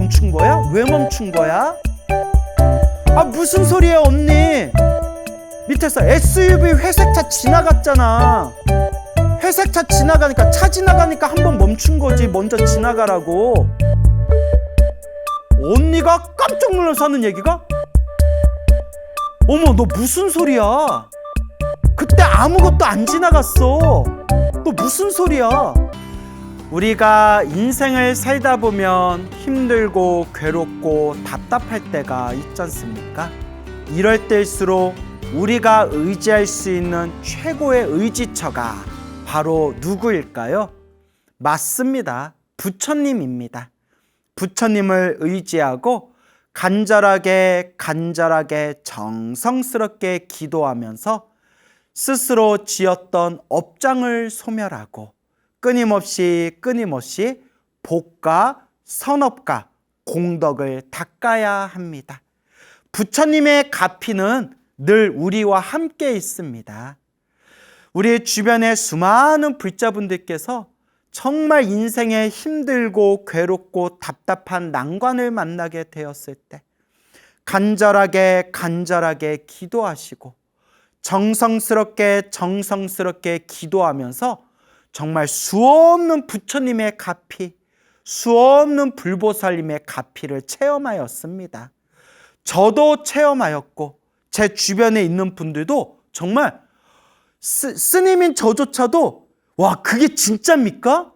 멈춘 거야? 왜 멈춘 거야? 아, 무슨 소리야, 언니? 밑에서 SUV 회색 차 지나갔잖아. 회색 차 지나가니까, 차 지나가니까 한번 멈춘 거지. 먼저 지나가라고. 언니가 깜짝 놀라서 하는 얘기가, 어머, 너 무슨 소리야? 그때 아무것도 안 지나갔어. 너 무슨 소리야? 우리가 인생을 살다 보면 힘들고 괴롭고 답답할 때가 있지 않습니까? 이럴 때일수록 우리가 의지할 수 있는 최고의 의지처가 바로 누구일까요? 맞습니다. 부처님입니다. 부처님을 의지하고 간절하게 정성스럽게 기도하면서 스스로 지었던 업장을 소멸하고 끊임없이 복과 선업과 공덕을 닦아야 합니다. 부처님의 가피는 늘 우리와 함께 있습니다. 우리 주변에 수많은 불자분들께서 정말 인생에 힘들고 괴롭고 답답한 난관을 만나게 되었을 때 간절하게 기도하시고 정성스럽게 기도하면서 정말 수없는 부처님의 가피, 수없는 불보살님의 가피를 체험하였습니다. 저도 체험하였고 제 주변에 있는 분들도 정말 스님인 저조차도 와, 그게 진짜입니까?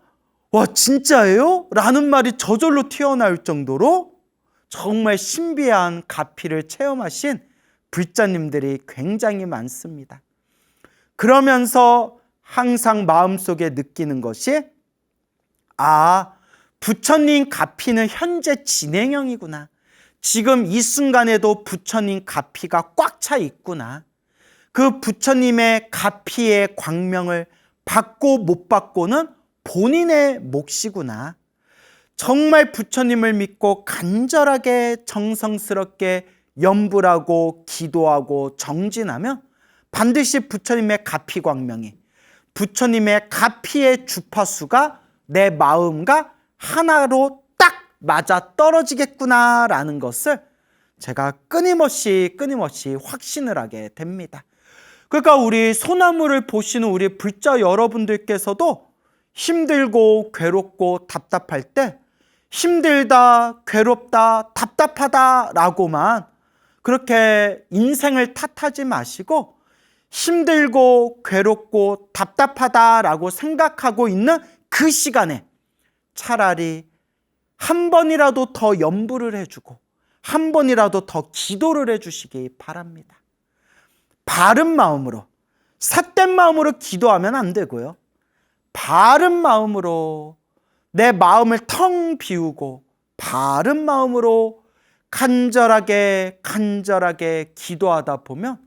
와, 진짜예요? 라는 말이 저절로 튀어나올 정도로 정말 신비한 가피를 체험하신 불자님들이 굉장히 많습니다. 그러면서 항상 마음속에 느끼는 것이, 아, 부처님 가피는 현재 진행형이구나. 지금 이 순간에도 부처님 가피가 꽉 차 있구나. 그 부처님의 가피의 광명을 받고 못 받고는 본인의 몫이구나. 정말 부처님을 믿고 간절하게 정성스럽게 염불하고 기도하고 정진하면 반드시 부처님의 가피 광명이, 부처님의 가피의 주파수가 내 마음과 하나로 딱 맞아 떨어지겠구나라는 것을 제가 끊임없이 확신을 하게 됩니다. 그러니까 우리 소나무를 보시는 우리 불자 여러분들께서도 힘들고 괴롭고 답답할 때 힘들다, 괴롭다, 답답하다 라고만 그렇게 인생을 탓하지 마시고 힘들고 괴롭고 답답하다라고 생각하고 있는 그 시간에 차라리 한 번이라도 더 염불을 해주고 한 번이라도 더 기도를 해주시기 바랍니다. 바른 마음으로, 삿된 마음으로 기도하면 안 되고요. 바른 마음으로 내 마음을 텅 비우고 바른 마음으로 간절하게 기도하다 보면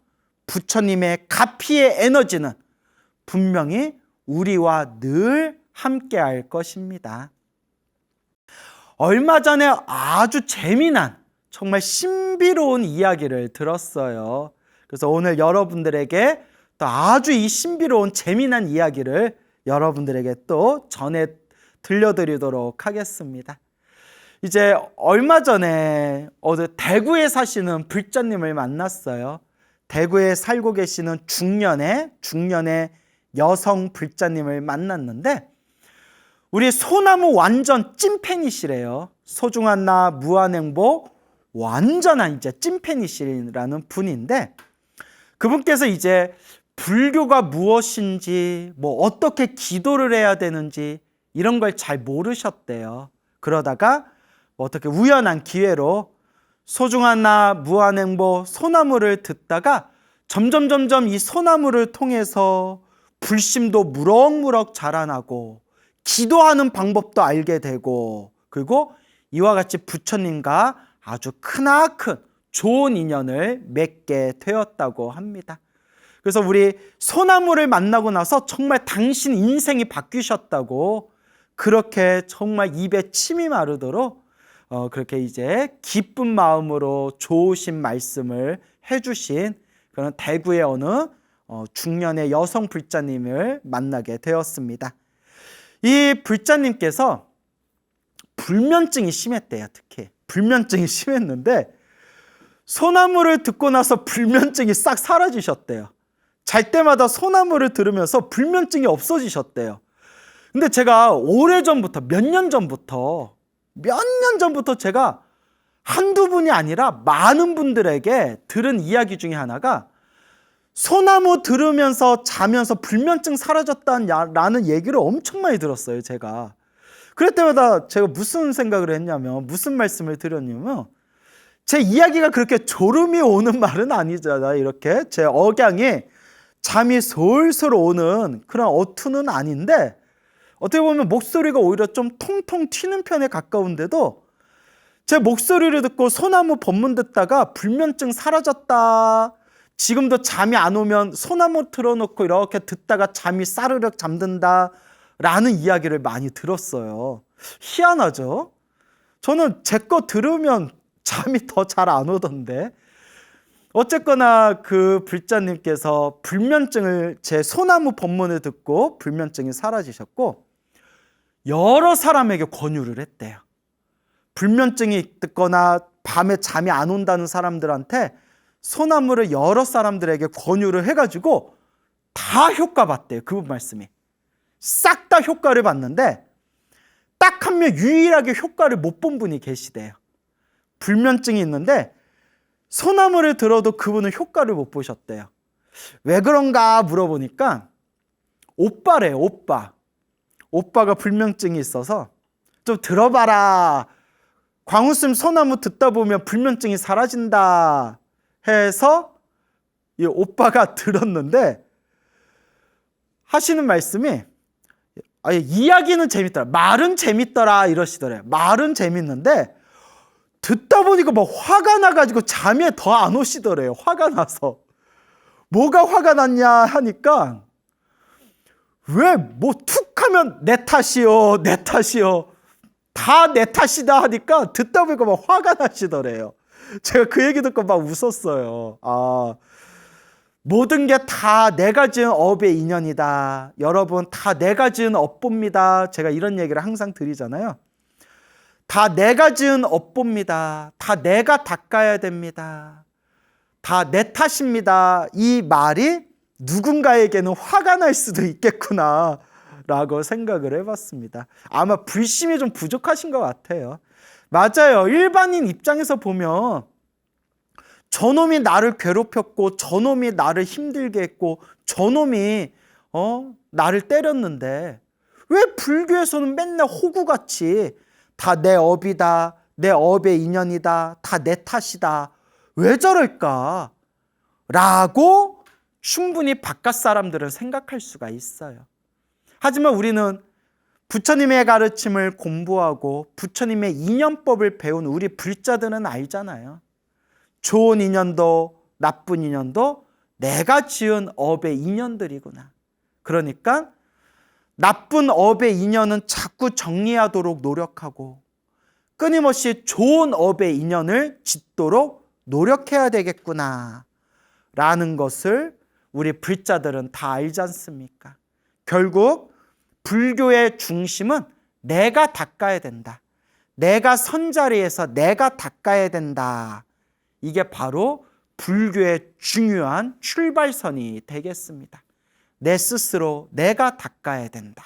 부처님의 가피의 에너지는 분명히 우리와 늘 함께할 것입니다. 얼마 전에 아주 재미난, 정말 신비로운 이야기를 들었어요. 그래서 오늘 여러분들에게 또 아주 이 신비로운 재미난 이야기를 여러분들에게 또 전해 들려드리도록 하겠습니다. 이제 얼마 전에 대구에 사시는 불자님을 만났어요. 대구에 살고 계시는 중년의 여성 불자님을 만났는데 우리 소나무 완전 찐팬이시래요. 소중한 나 무한행복 완전한 이제 찐팬이시라는 분인데 그분께서 이제 불교가 무엇인지 어떻게 기도를 해야 되는지 이런 걸 잘 모르셨대요. 그러다가 어떻게 우연한 기회로 소중한 나 무한행복 소나무를 듣다가 점점 이 소나무를 통해서 불심도 무럭무럭 자라나고 기도하는 방법도 알게 되고 그리고 이와 같이 부처님과 아주 크나큰 좋은 인연을 맺게 되었다고 합니다. 그래서 우리 소나무를 만나고 나서 정말 당신 인생이 바뀌셨다고 그렇게 정말 입에 침이 마르도록 그렇게 이제 기쁜 마음으로 좋으신 말씀을 해주신 그런 대구의 어느 중년의 여성 불자님을 만나게 되었습니다. 이 불자님께서 불면증이 심했대요. 특히 불면증이 심했는데 소나무를 듣고 나서 불면증이 싹 사라지셨대요. 잘 때마다 소나무를 들으면서 불면증이 없어지셨대요. 근데 제가 오래전부터 몇 년 전부터 제가 한두 분이 아니라 많은 분들에게 들은 이야기 중에 하나가 소나무 들으면서 자면서 불면증 사라졌다는 얘기를 엄청 많이 들었어요. 제가 그럴 때마다 제가 무슨 생각을 했냐면, 무슨 말씀을 드렸냐면, 제 이야기가 그렇게 졸음이 오는 말은 아니잖아요. 이렇게 제 억양이 잠이 솔솔 오는 그런 어투는 아닌데, 어떻게 보면 목소리가 오히려 좀 통통 튀는 편에 가까운데도 제 목소리를 듣고 소나무 법문 듣다가 불면증 사라졌다, 지금도 잠이 안 오면 소나무 틀어놓고 이렇게 듣다가 잠이 싸르륵 잠든다 라는 이야기를 많이 들었어요. 희한하죠? 저는 제 거 들으면 잠이 더 잘 안 오던데. 어쨌거나 그 불자님께서 불면증을, 제 소나무 법문을 듣고 불면증이 사라지셨고 여러 사람에게 권유를 했대요. 불면증이 있거나 밤에 잠이 안 온다는 사람들한테 소나무를 여러 사람들에게 권유를 해가지고 다 효과 봤대요. 그분 말씀이 싹 다 효과를 봤는데 딱 한 명 유일하게 효과를 못 본 분이 계시대요. 불면증이 있는데 소나무를 들어도 그분은 효과를 못 보셨대요. 왜 그런가 물어보니까 오빠래요. 오빠가 불면증이 있어서 좀 들어봐라, 광우쌤 소나무 듣다 보면 불면증이 사라진다 해서 이 오빠가 들었는데 하시는 말씀이, 이야기는 재밌더라, 말은 재밌더라 이러시더래요. 말은 재밌는데 듣다 보니까 막 화가 나가지고 잠이 더 안 오시더래요. 화가 나서. 뭐가 화가 났냐 하니까 왜 뭐 툭 하면 내 탓이요 다 내 탓이다 하니까 듣다 보니까 막 화가 나시더래요. 제가 그 얘기 듣고 막 웃었어요. 모든 게 다 내가 지은 업의 인연이다. 여러분, 다 내가 지은 업보입니다. 제가 이런 얘기를 항상 드리잖아요. 다 내가 지은 업보입니다. 다 내가 닦아야 됩니다. 다 내 탓입니다. 이 말이 누군가에게는 화가 날 수도 있겠구나 라고 생각을 해봤습니다. 아마 불심이 좀 부족하신 것 같아요. 맞아요. 일반인 입장에서 보면 저놈이 나를 괴롭혔고 저놈이 나를 힘들게 했고 저놈이 나를 때렸는데 왜 불교에서는 맨날 호구같이 다 내 업이다, 내 업의 인연이다, 다 내 탓이다, 왜 저럴까? 라고 충분히 바깥 사람들은 생각할 수가 있어요. 하지만 우리는 부처님의 가르침을 공부하고 부처님의 인연법을 배운 우리 불자들은 알잖아요. 좋은 인연도 나쁜 인연도 내가 지은 업의 인연들이구나. 그러니까 나쁜 업의 인연은 자꾸 정리하도록 노력하고 끊임없이 좋은 업의 인연을 짓도록 노력해야 되겠구나 라는 것을 우리 불자들은 다 알지 않습니까? 결국 불교의 중심은 내가 닦아야 된다. 내가 선자리에서 내가 닦아야 된다. 이게 바로 불교의 중요한 출발선이 되겠습니다. 내 스스로 내가 닦아야 된다.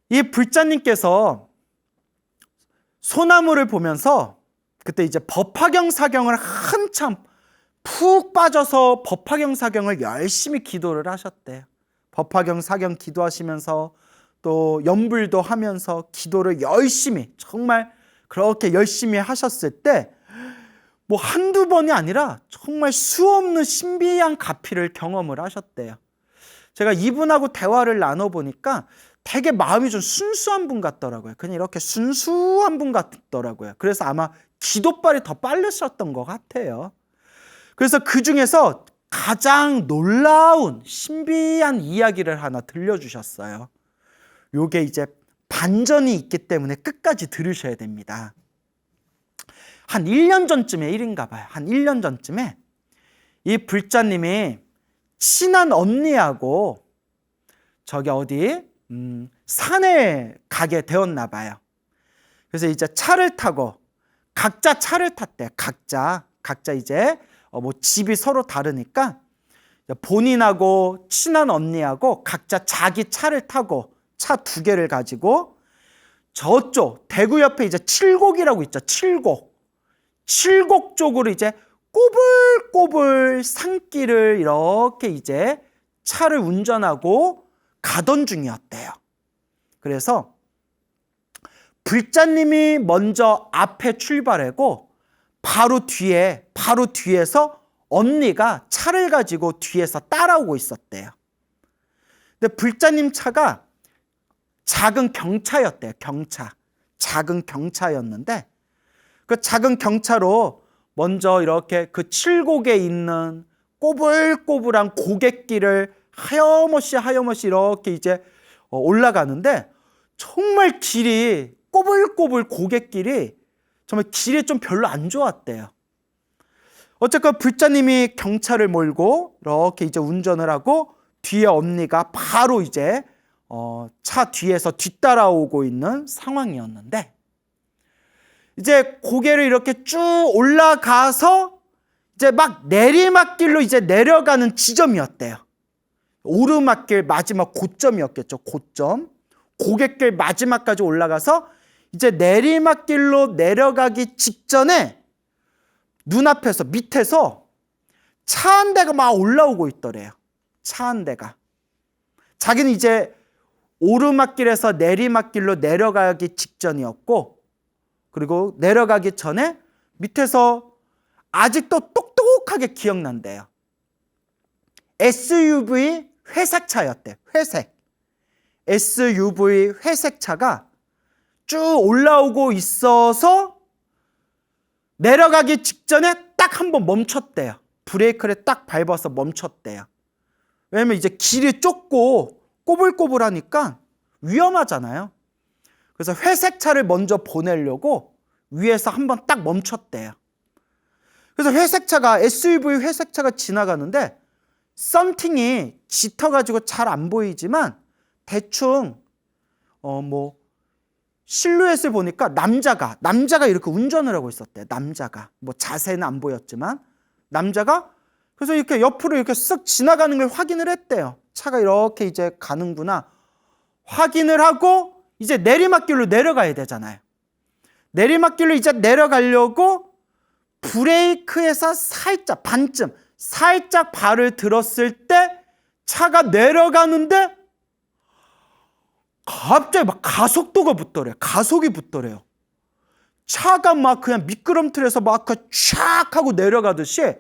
이 불자님께서 소나무를 보면서 그때 이제 법화경 사경을 한참 푹 빠져서 법화경 사경을 열심히 기도를 하셨대요. 법화경 사경 기도하시면서 또 연불도 하면서 기도를 열심히, 정말 그렇게 열심히 하셨을 때 뭐 한두 번이 아니라 정말 수없는 신비한 가피를 경험을 하셨대요. 제가 이분하고 대화를 나눠보니까 되게 마음이 좀 순수한 분 같더라고요. 그냥 이렇게 순수한 분 같더라고요. 그래서 아마 기도발이 더 빠르셨던 것 같아요. 그래서 그 중에서 가장 놀라운 신비한 이야기를 하나 들려주셨어요. 요게 이제 반전이 있기 때문에 끝까지 들으셔야 됩니다. 한 1년 전쯤의 일인가 봐요. 한 1년 전쯤에 이 불자님이 친한 언니하고 저기 어디 산에 가게 되었나 봐요. 그래서 이제 차를 타고 각자 차를 탔대. 각자 이제 뭐 집이 서로 다르니까 본인하고 친한 언니하고 각자 자기 차를 타고 차 2개를 가지고 저쪽 대구 옆에 이제 칠곡이라고 있죠. 칠곡 쪽으로 이제 꼬불꼬불 산길을 이렇게 이제 차를 운전하고 가던 중이었대요. 그래서 불자님이 먼저 앞에 출발하고 바로 뒤에서 언니가 차를 가지고 뒤에서 따라오고 있었대요. 근데 불자님 차가 작은 경차였대요. 작은 경차였는데 그 작은 경차로 먼저 이렇게 그 칠곡에 있는 꼬불꼬불한 고갯길을 하염없이 이렇게 이제 올라가는데 정말 길이 꼬불꼬불 고갯길이 정말 길이 좀 별로 안 좋았대요. 어쨌건 불자님이 경차를 몰고 이렇게 이제 운전을 하고 뒤에 언니가 바로 이제 차 뒤에서 뒤따라오고 있는 상황이었는데 이제 고개를 이렇게 쭉 올라가서 이제 막 내리막길로 이제 내려가는 지점이었대요. 오르막길 마지막 고점이었겠죠. 고점. 고갯길 마지막까지 올라가서 이제 내리막길로 내려가기 직전에 눈앞에서 밑에서 차 한 대가 막 올라오고 있더래요. 차 한 대가. 자기는 이제 오르막길에서 내리막길로 내려가기 직전이었고 그리고 내려가기 전에 밑에서 아직도 똑똑하게 기억난대요. SUV 회색차였대. SUV 회색차가 쭉 올라오고 있어서 내려가기 직전에 딱 한 번 멈췄대요. 브레이크를 딱 밟아서 멈췄대요. 왜냐면 이제 길이 좁고 꼬불꼬불하니까 위험하잖아요. 그래서 회색차를 먼저 보내려고 위에서 한 번 딱 멈췄대요. 그래서 SUV 회색차가 지나가는데 썬팅이 짙어가지고 잘 안 보이지만 대충 뭐 실루엣을 보니까 남자가 이렇게 운전을 하고 있었대요. 남자가 뭐 자세는 안 보였지만 남자가 그래서 이렇게 옆으로 이렇게 쓱 지나가는 걸 확인을 했대요. 차가 이렇게 이제 가는구나 확인을 하고 이제 내리막길로 내려가야 되잖아요. 내리막길로 이제 내려가려고 브레이크에서 살짝 발을 들었을 때 차가 내려가는데 갑자기 막 가속도가 붙더래요. 가속이 붙더래요. 차가 막 그냥 미끄럼틀에서 막 촥 하고 내려가듯이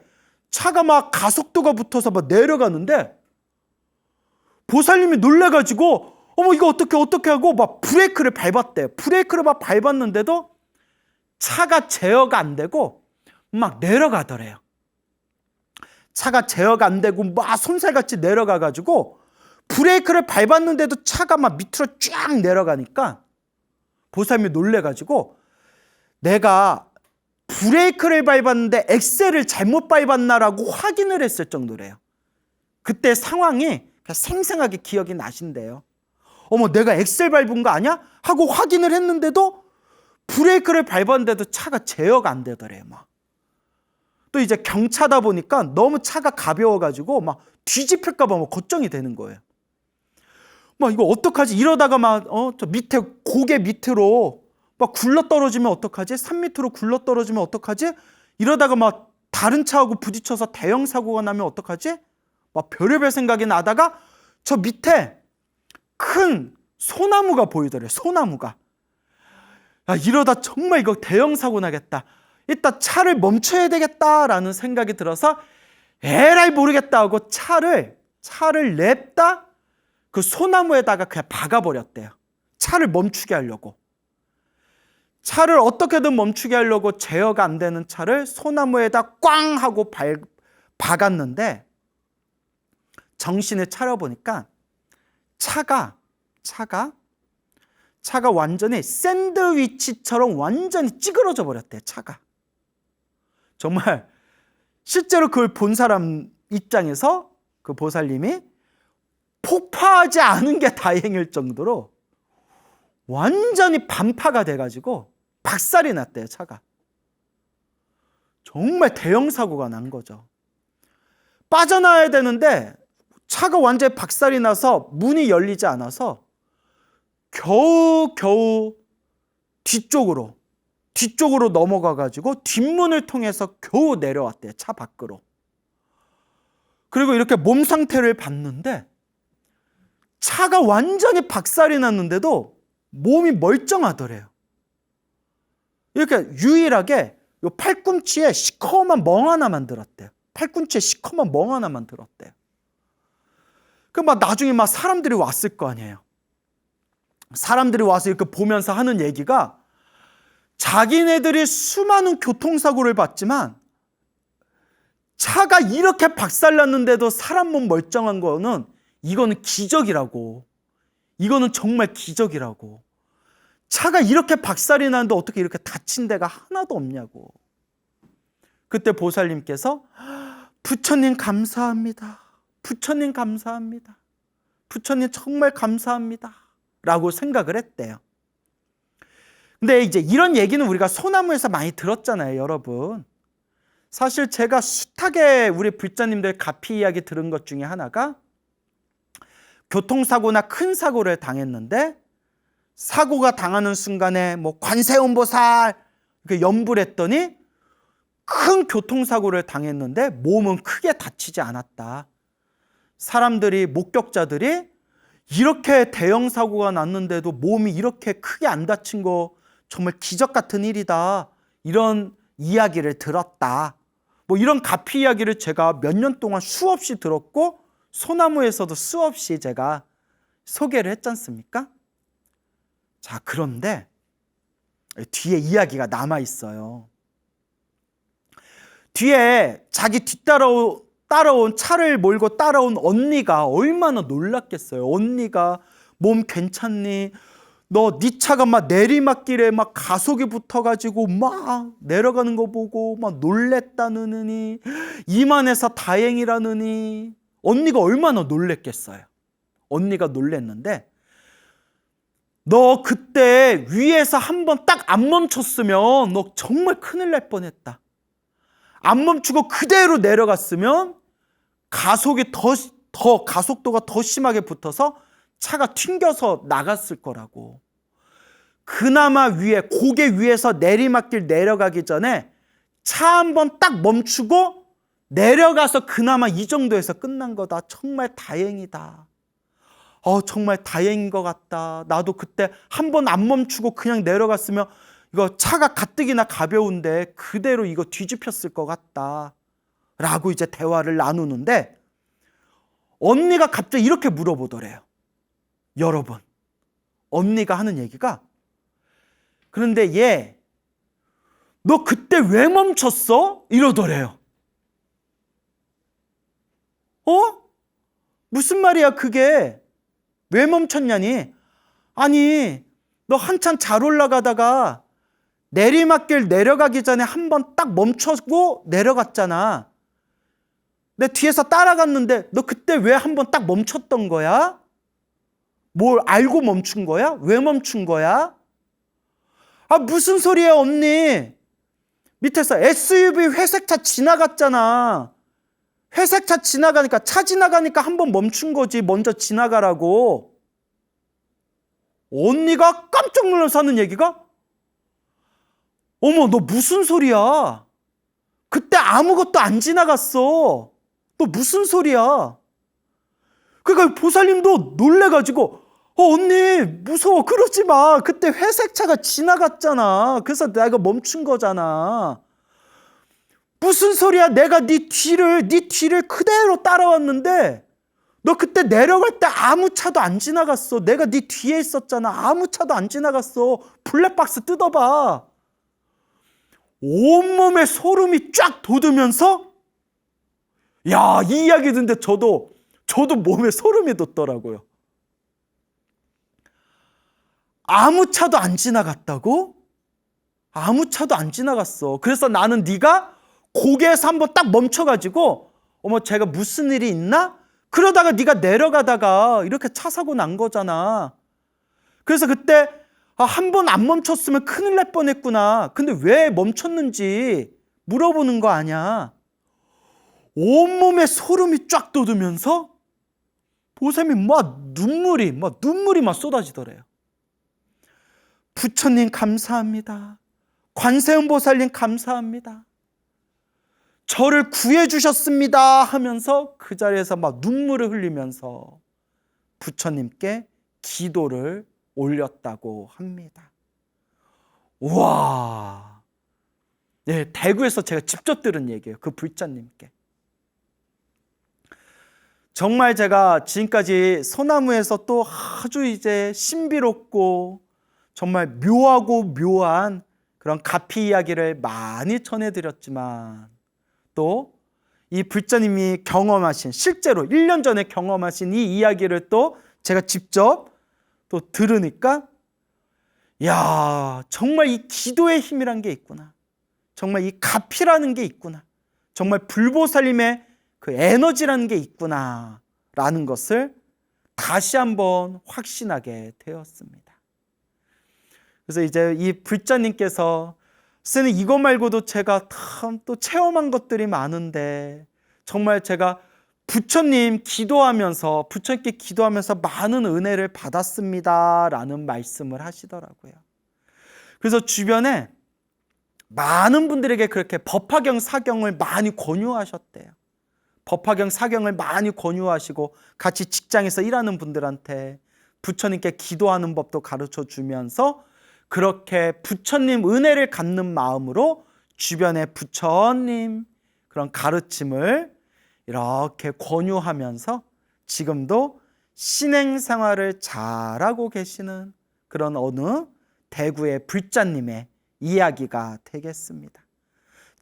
차가 막 가속도가 붙어서 막 내려가는데 보살님이 놀래가지고 어머 이거 어떻게 하고 막 브레이크를 밟았대요. 브레이크를 막 밟았는데도 차가 제어가 안 되고 막 내려가더래요. 차가 제어가 안 되고 막 솜살같이 내려가가지고 브레이크를 밟았는데도 차가 막 밑으로 쫙 내려가니까 보살님이 놀래가지고 내가 브레이크를 밟았는데 엑셀을 잘못 밟았나라고 확인을 했을 정도래요. 그때 상황이 생생하게 기억이 나신대요. 어머 내가 엑셀 밟은 거 아니야? 하고 확인을 했는데도 브레이크를 밟았는데도 차가 제어가 안 되더래요. 막. 또 이제 경차다 보니까 너무 차가 가벼워가지고 막 뒤집힐까 봐 막 걱정이 되는 거예요. 막 이거 어떡하지? 이러다가 막 저 밑에 고개 밑으로 막 굴러 떨어지면 어떡하지? 산 밑으로 굴러 떨어지면 어떡하지? 이러다가 막 다른 차하고 부딪혀서 대형 사고가 나면 어떡하지? 막 별의별 생각이 나다가 저 밑에 큰 소나무가 보이더래요. 소나무가. 야, 이러다 정말 이거 대형 사고 나겠다. 이따 차를 멈춰야 되겠다라는 생각이 들어서 에라이 모르겠다 하고 차를 냅다 그 소나무에다가 그냥 박아버렸대요. 차를 멈추게 하려고. 차를 어떻게든 멈추게 하려고 제어가 안 되는 차를 소나무에다 꽝 하고 박았는데 정신을 차려보니까 차가 완전히 샌드위치처럼 완전히 찌그러져 버렸대요. 차가. 정말 실제로 그걸 본 사람 입장에서 그 보살님이 폭파하지 않은 게 다행일 정도로 완전히 반파가 돼가지고 박살이 났대요, 차가. 정말 대형 사고가 난 거죠. 빠져나와야 되는데 차가 완전히 박살이 나서 문이 열리지 않아서 겨우 뒤쪽으로 넘어가가지고 뒷문을 통해서 겨우 내려왔대요, 차 밖으로. 그리고 이렇게 몸 상태를 봤는데 차가 완전히 박살이 났는데도 몸이 멀쩡하더래요. 이렇게 유일하게 요 팔꿈치에 시커먼 멍 하나만 들었대요. 팔꿈치에 시커먼 멍 하나만 들었대요. 그 막 나중에 막 사람들이 왔을 거 아니에요. 사람들이 와서 이렇게 보면서 하는 얘기가 자기네들이 수많은 교통사고를 봤지만 차가 이렇게 박살났는데도 사람 몸 멀쩡한 거는 이거는 기적이라고. 이거는 정말 기적이라고. 차가 이렇게 박살이 나는데 어떻게 이렇게 다친 데가 하나도 없냐고. 그때 보살님께서 부처님 감사합니다. 부처님 감사합니다. 부처님 정말 감사합니다. 라고 생각을 했대요. 근데 이제 이런 얘기는 우리가 소나무에서 많이 들었잖아요, 여러분. 사실 제가 숱하게 우리 불자님들 가피 이야기 들은 것 중에 하나가 교통사고나 큰 사고를 당했는데 사고가 당하는 순간에 뭐 관세음보살 이렇게 염불 했더니 큰 교통사고를 당했는데 몸은 크게 다치지 않았다. 사람들이, 목격자들이 이렇게 대형 사고가 났는데도 몸이 이렇게 크게 안 다친 거 정말 기적 같은 일이다. 이런 이야기를 들었다. 뭐 이런 가피 이야기를 제가 몇 년 동안 수없이 들었고 소나무에서도 수없이 제가 소개를 했지 않습니까? 자, 그런데 뒤에 이야기가 남아 있어요. 뒤에 자기 따라온 차를 몰고 따라온 언니가 얼마나 놀랐겠어요. 언니가 몸 괜찮니? 너 네 차가 막 내리막길에 막 가속이 붙어가지고 막 내려가는 거 보고 막 놀랬다느니 이만해서 다행이라느니 언니가 얼마나 놀랬겠어요. 언니가 놀랬는데 너 그때 위에서 한번 딱 안 멈췄으면 너 정말 큰일 날 뻔했다. 안 멈추고 그대로 내려갔으면 가속이 가속도가 더 심하게 붙어서 차가 튕겨서 나갔을 거라고. 그나마 고개 위에서 내리막길 내려가기 전에 차 한번 딱 멈추고 내려가서 그나마 이 정도에서 끝난 거다. 정말 다행이다. 정말 다행인 것 같다. 나도 그때 한번 안 멈추고 그냥 내려갔으면 이거 차가 가뜩이나 가벼운데 그대로 이거 뒤집혔을 것 같다. 라고 이제 대화를 나누는데 언니가 갑자기 이렇게 물어보더래요. 여러분, 언니가 하는 얘기가 그런데 얘, 너 그때 왜 멈췄어? 이러더래요. 무슨 말이야 그게? 왜 멈췄냐니? 아니, 너 한참 잘 올라가다가 내리막길 내려가기 전에 한번 딱 멈추고 내려갔잖아. 내 뒤에서 따라갔는데 너 그때 왜 한번 딱 멈췄던 거야? 뭘 알고 멈춘 거야? 왜 멈춘 거야? 무슨 소리야 언니. 밑에서 SUV 회색차 지나갔잖아. 회색차 지나가니까 차 지나가니까 한번 멈춘 거지. 먼저 지나가라고. 언니가 깜짝 놀라서 하는 얘기가 어머 너 무슨 소리야. 그때 아무것도 안 지나갔어. 너 무슨 소리야. 그러니까 보살님도 놀래가지고 언니 무서워 그러지 마. 그때 회색차가 지나갔잖아. 그래서 내가 멈춘 거잖아. 무슨 소리야. 내가 네 뒤를 그대로 따라왔는데 너 그때 내려갈 때 아무 차도 안 지나갔어. 내가 네 뒤에 있었잖아. 아무 차도 안 지나갔어. 블랙박스 뜯어봐. 온몸에 소름이 쫙 돋으면서 야, 이 이야기 듣는데 저도 몸에 소름이 돋더라고요. 아무 차도 안 지나갔다고? 아무 차도 안 지나갔어. 그래서 나는 네가 고개에서 한번 딱 멈춰가지고 어머 제가 무슨 일이 있나? 그러다가 네가 내려가다가 이렇게 차 사고 난 거잖아. 그래서 그때 한 번 안 멈췄으면 큰일 날 뻔했구나. 근데 왜 멈췄는지 물어보는 거 아니야. 온몸에 소름이 쫙 돋으면서 보셈이 눈물이 막 쏟아지더래요. 부처님 감사합니다. 관세음보살님 감사합니다. 저를 구해주셨습니다 하면서 그 자리에서 막 눈물을 흘리면서 부처님께 기도를 올렸다고 합니다. 우와. 네, 대구에서 제가 직접 들은 얘기예요. 그 불자님께. 정말 제가 지금까지 소나무에서 또 아주 이제 신비롭고 정말 묘한 그런 가피 이야기를 많이 전해드렸지만 또 이 불자님이 경험하신, 실제로 1년 전에 경험하신 이 이야기를 또 제가 직접 또 들으니까 야, 정말 이 기도의 힘이란 게 있구나. 정말 이 가피라는 게 있구나. 정말 불보살님의 그 에너지라는 게 있구나 라는 것을 다시 한번 확신하게 되었습니다. 그래서 이제 이 불자님께서 쓰는 이거 말고도 제가 참 또 체험한 것들이 많은데 정말 제가 부처님께 기도하면서 많은 은혜를 받았습니다 라는 말씀을 하시더라고요. 그래서 주변에 많은 분들에게 그렇게 법화경 사경을 많이 권유하셨대요. 법화경 사경을 많이 권유하시고 같이 직장에서 일하는 분들한테 부처님께 기도하는 법도 가르쳐 주면서 그렇게 부처님 은혜를 갖는 마음으로 주변에 부처님 그런 가르침을 이렇게 권유하면서 지금도 신행생활을 잘하고 계시는 그런 어느 대구의 불자님의 이야기가 되겠습니다.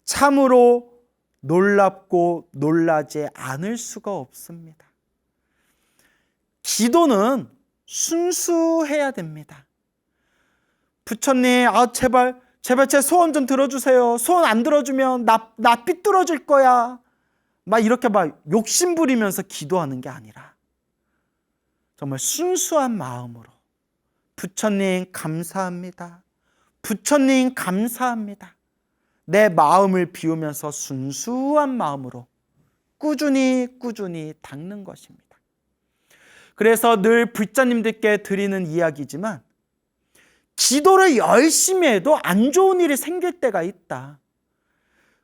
참으로 놀랍고 놀라지 않을 수가 없습니다. 기도는 순수해야 됩니다. 부처님, 제발 제 소원 좀 들어주세요. 소원 안 들어주면 나 삐뚤어질 거야. 이렇게 욕심 부리면서 기도하는 게 아니라 정말 순수한 마음으로 부처님 감사합니다. 부처님 감사합니다. 내 마음을 비우면서 순수한 마음으로 꾸준히 닦는 것입니다. 그래서 늘 불자님들께 드리는 이야기지만 기도를 열심히 해도 안 좋은 일이 생길 때가 있다.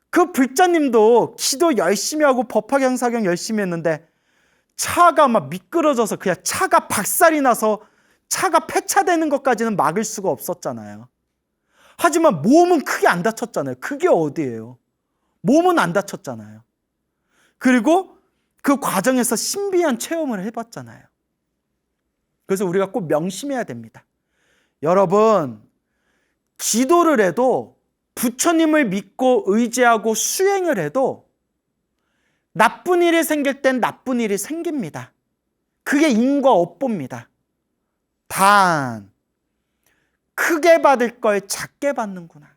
그 불자님도 기도 열심히 하고 법화경 사경 열심히 했는데 차가 미끄러져서 그냥 차가 박살이 나서 차가 폐차되는 것까지는 막을 수가 없었잖아요. 하지만 몸은 크게 안 다쳤잖아요. 그게 어디예요? 몸은 안 다쳤잖아요. 그리고 그 과정에서 신비한 체험을 해봤잖아요. 그래서 우리가 꼭 명심해야 됩니다. 여러분, 기도를 해도 부처님을 믿고 의지하고 수행을 해도 나쁜 일이 생길 땐 나쁜 일이 생깁니다. 그게 인과 업보입니다. 단 크게 받을 걸 작게 받는구나.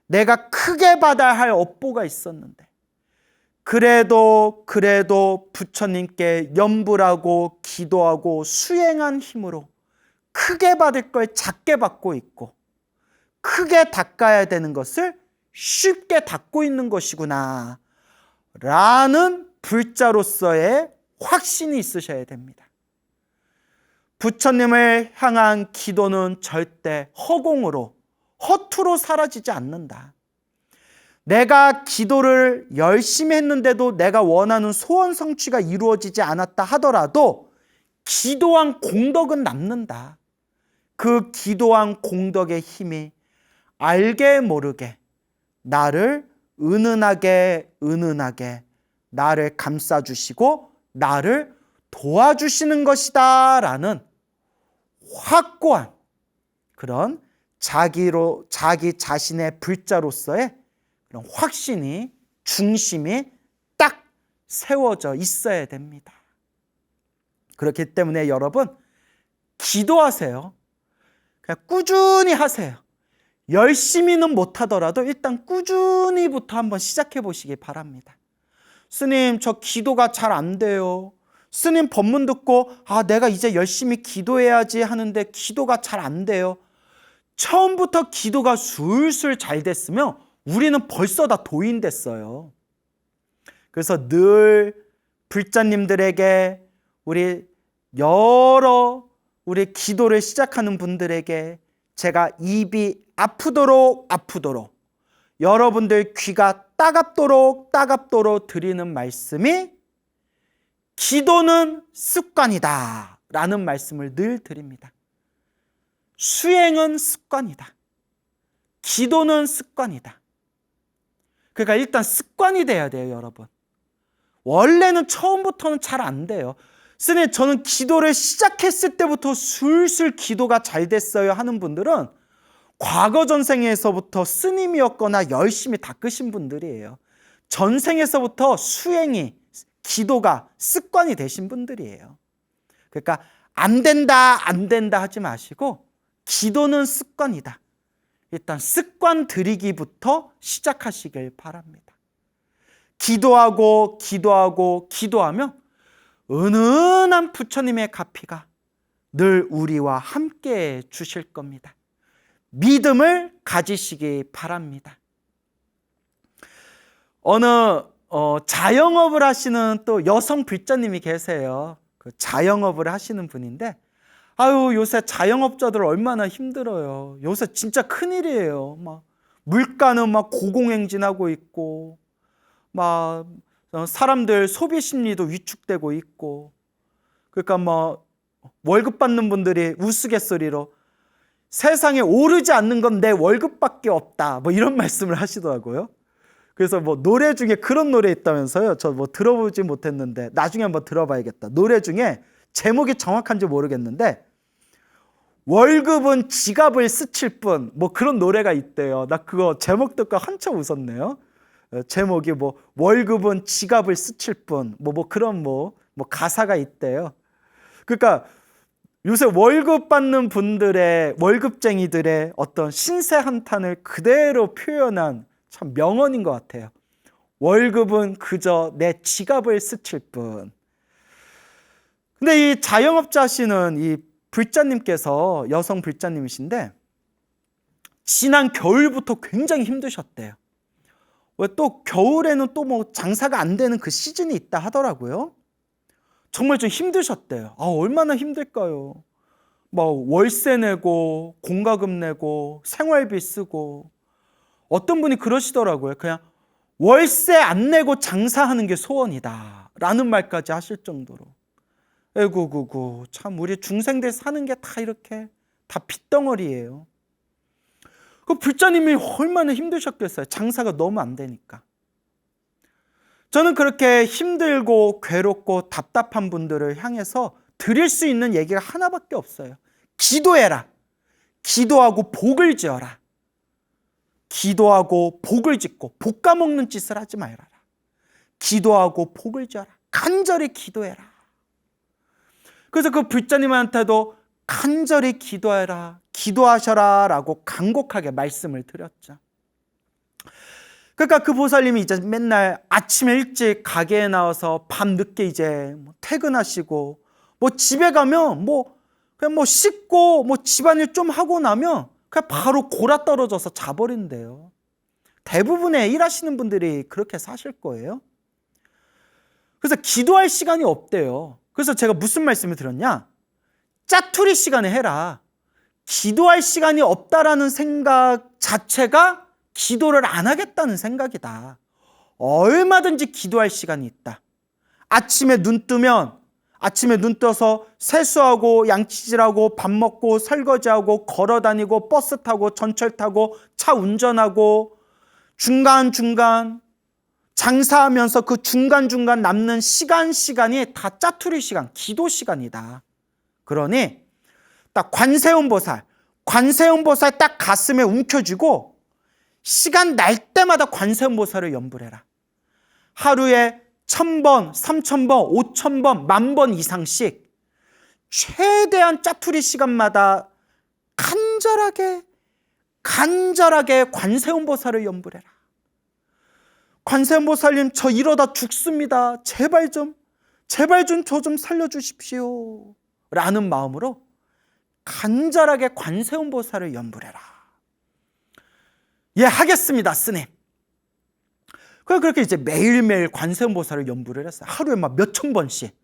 내가 크게 받아야 할 업보가 있었는데 그래도 부처님께 염불하고 기도하고 수행한 힘으로 크게 받을 걸 작게 받고 있고 크게 닦아야 되는 것을 쉽게 닦고 있는 것이구나 라는 불자로서의 확신이 있으셔야 됩니다. 부처님을 향한 기도는 절대 허공으로, 허투루 사라지지 않는다. 내가 기도를 열심히 했는데도 내가 원하는 소원 성취가 이루어지지 않았다 하더라도 기도한 공덕은 남는다. 그 기도한 공덕의 힘이 알게 모르게 나를 은은하게 나를 감싸주시고 나를 도와주시는 것이다 라는 확고한 그런 자기 자신의 불자로서의 그런 확신이, 중심이 딱 세워져 있어야 됩니다. 그렇기 때문에 여러분, 기도하세요. 그냥 꾸준히 하세요. 열심히는 못하더라도 일단 꾸준히부터 한번 시작해 보시기 바랍니다. 스님, 저 기도가 잘 안 돼요. 스님 법문 듣고 내가 이제 열심히 기도해야지 하는데 기도가 잘 안 돼요. 처음부터 기도가 술술 잘 됐으면 우리는 벌써 다 도인됐어요. 그래서 늘 불자님들에게 우리 기도를 시작하는 분들에게 제가 입이 아프도록 여러분들 귀가 따갑도록 드리는 말씀이 기도는 습관이다 라는 말씀을 늘 드립니다. 수행은 습관이다. 기도는 습관이다. 그러니까 일단 습관이 돼야 돼요, 여러분. 원래는 처음부터는 잘 안 돼요. 스님, 저는 기도를 시작했을 때부터 술술 기도가 잘 됐어요 하는 분들은 과거 전생에서부터 스님이었거나 열심히 닦으신 분들이에요. 전생에서부터 기도가 습관이 되신 분들이에요. 그러니까 안 된다 하지 마시고 기도는 습관이다. 일단 습관 들이기부터 시작하시길 바랍니다. 기도하면 은은한 부처님의 가피가 늘 우리와 함께 주실 겁니다. 믿음을 가지시기 바랍니다. 어느 자영업을 하시는 또 여성 불자님이 계세요. 그 자영업을 하시는 분인데 요새 자영업자들 얼마나 힘들어요. 요새 진짜 큰일이에요. 막 물가는 막 고공행진하고 있고 막 사람들 소비 심리도 위축되고 있고, 그러니까 월급 받는 분들이 우스갯소리로 세상에 오르지 않는 건 내 월급밖에 없다 이런 말씀을 하시더라고요. 그래서 노래 중에 그런 노래 있다면서요. 저 들어보지 못했는데 나중에 한번 들어봐야겠다. 노래 중에 제목이 정확한지 모르겠는데 월급은 지갑을 스칠 뿐 그런 노래가 있대요. 나 그거 제목 듣고 한참 웃었네요. 제목이 월급은 지갑을 스칠 뿐 그런 가사가 있대요. 그러니까 요새 월급 받는 분들의 월급쟁이들의 어떤 신세 한탄을 그대로 표현한 참 명언인 것 같아요. 월급은 그저 내 지갑을 스칠 뿐. 근데 이 자영업자시는 이 불자님께서 여성 불자님이신데 지난 겨울부터 굉장히 힘드셨대요. 왜 또 겨울에는 또 장사가 안 되는 그 시즌이 있다 하더라고요. 정말 좀 힘드셨대요. 얼마나 힘들까요? 월세 내고 공과금 내고 생활비 쓰고, 어떤 분이 그러시더라고요. 그냥 월세 안 내고 장사하는 게 소원이다 라는 말까지 하실 정도로. 에구구구, 참 우리 중생들 사는 게 다 이렇게 다 빚덩어리예요. 그 불자님이 얼마나 힘드셨겠어요. 장사가 너무 안 되니까. 저는 그렇게 힘들고 괴롭고 답답한 분들을 향해서 드릴 수 있는 얘기가 하나밖에 없어요. 기도해라. 기도하고 복을 지어라. 기도하고 복을 짓고 볶아먹는 짓을 하지 말아라. 기도하고 복을 지어라. 간절히 기도해라. 그래서 그 불자님한테도 간절히 기도해라, 기도하셔라 라고 간곡하게 말씀을 드렸죠. 그러니까 그 보살님이 이제 맨날 아침에 일찍 가게에 나와서 밤 늦게 이제 퇴근하시고 집에 가면 그냥 씻고 집안일 좀 하고 나면 그냥 바로 골아 떨어져서 자버린대요. 대부분의 일하시는 분들이 그렇게 사실 거예요. 그래서 기도할 시간이 없대요. 그래서 제가 무슨 말씀을 드렸냐? 짜투리 시간에 해라. 기도할 시간이 없다라는 생각 자체가 기도를 안 하겠다는 생각이다. 얼마든지 기도할 시간이 있다. 아침에 눈 떠서 세수하고 양치질하고 밥 먹고 설거지하고 걸어다니고 버스 타고 전철 타고 차 운전하고 중간중간 장사하면서 그 중간중간 남는 시간이 다 짜투리 시간, 기도 시간이다. 그러니 딱 관세음보살 딱 가슴에 움켜쥐고 시간 날 때마다 관세음보살을 연불해라. 하루에 1000번, 3000번, 5000번, 10,000번 이상씩 최대한 짜투리 시간마다 간절하게 관세음보살을 연불해라. 관세음보살님, 저 이러다 죽습니다. 제발 좀 제발 좀 저 좀 살려주십시오 라는 마음으로 간절하게 관세음보살을 염불해라. 예, 하겠습니다 스님. 그렇게 이제 매일매일 관세음보살을 염불을 했어요. 하루에 막 몇천 번씩.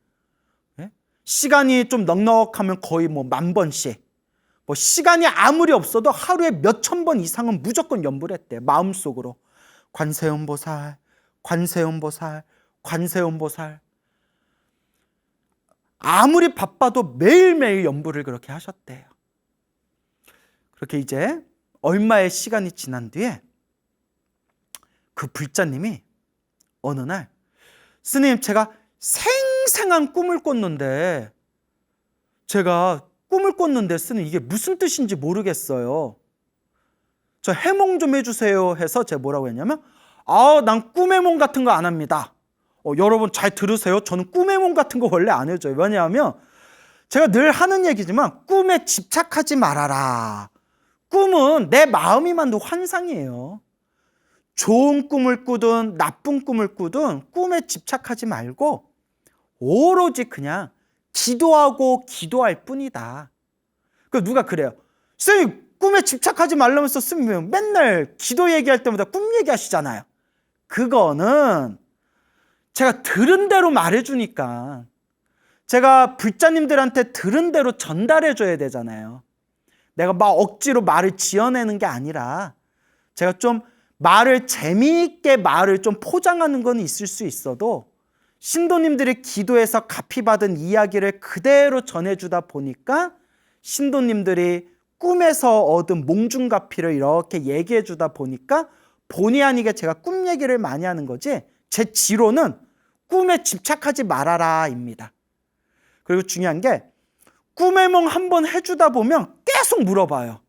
예? 시간이 좀 넉넉하면 거의 뭐 10,000번씩. 뭐 시간이 아무리 없어도 하루에 몇천 번 이상은 무조건 염불했대요. 마음속으로 관세음보살, 관세음보살, 관세음보살. 아무리 바빠도 매일매일 염불을 그렇게 하셨대요. 그렇게 이제 얼마의 시간이 지난 뒤에 그 불자님이 어느 날 스님, 제가 생생한 꿈을 꿨는데 스님 이게 무슨 뜻인지 모르겠어요. 저 해몽 좀 해주세요 해서 제가 뭐라고 했냐면 난 꿈의夢 같은 거 안 합니다. 여러분 잘 들으세요. 저는 꿈의夢 같은 거 원래 안 해줘요. 왜냐하면 제가 늘 하는 얘기지만 꿈에 집착하지 말아라. 꿈은 내 마음이 만든 환상이에요. 좋은 꿈을 꾸든 나쁜 꿈을 꾸든 꿈에 집착하지 말고 오로지 그냥 기도하고 기도할 뿐이다. 누가 그래요. 선생님 꿈에 집착하지 말라면서 쓰면 맨날 기도 얘기할 때마다 꿈 얘기하시잖아요. 그거는 제가 들은 대로 말해주니까, 제가 불자님들한테 들은 대로 전달해줘야 되잖아요. 내가 막 억지로 말을 지어내는 게 아니라 제가 좀 말을 재미있게 말을 좀 포장하는 건 있을 수 있어도 신도님들이 기도해서 갚이받은 이야기를 그대로 전해주다 보니까 신도님들이 꿈에서 얻은 몽중가피를 이렇게 얘기해주다 보니까 본의 아니게 제가 꿈 얘기를 많이 하는 거지, 제 지로는 꿈에 집착하지 말아라 입니다. 그리고 중요한 게 꿈의 몽 한번 해주다 보면 계속 물어봐요.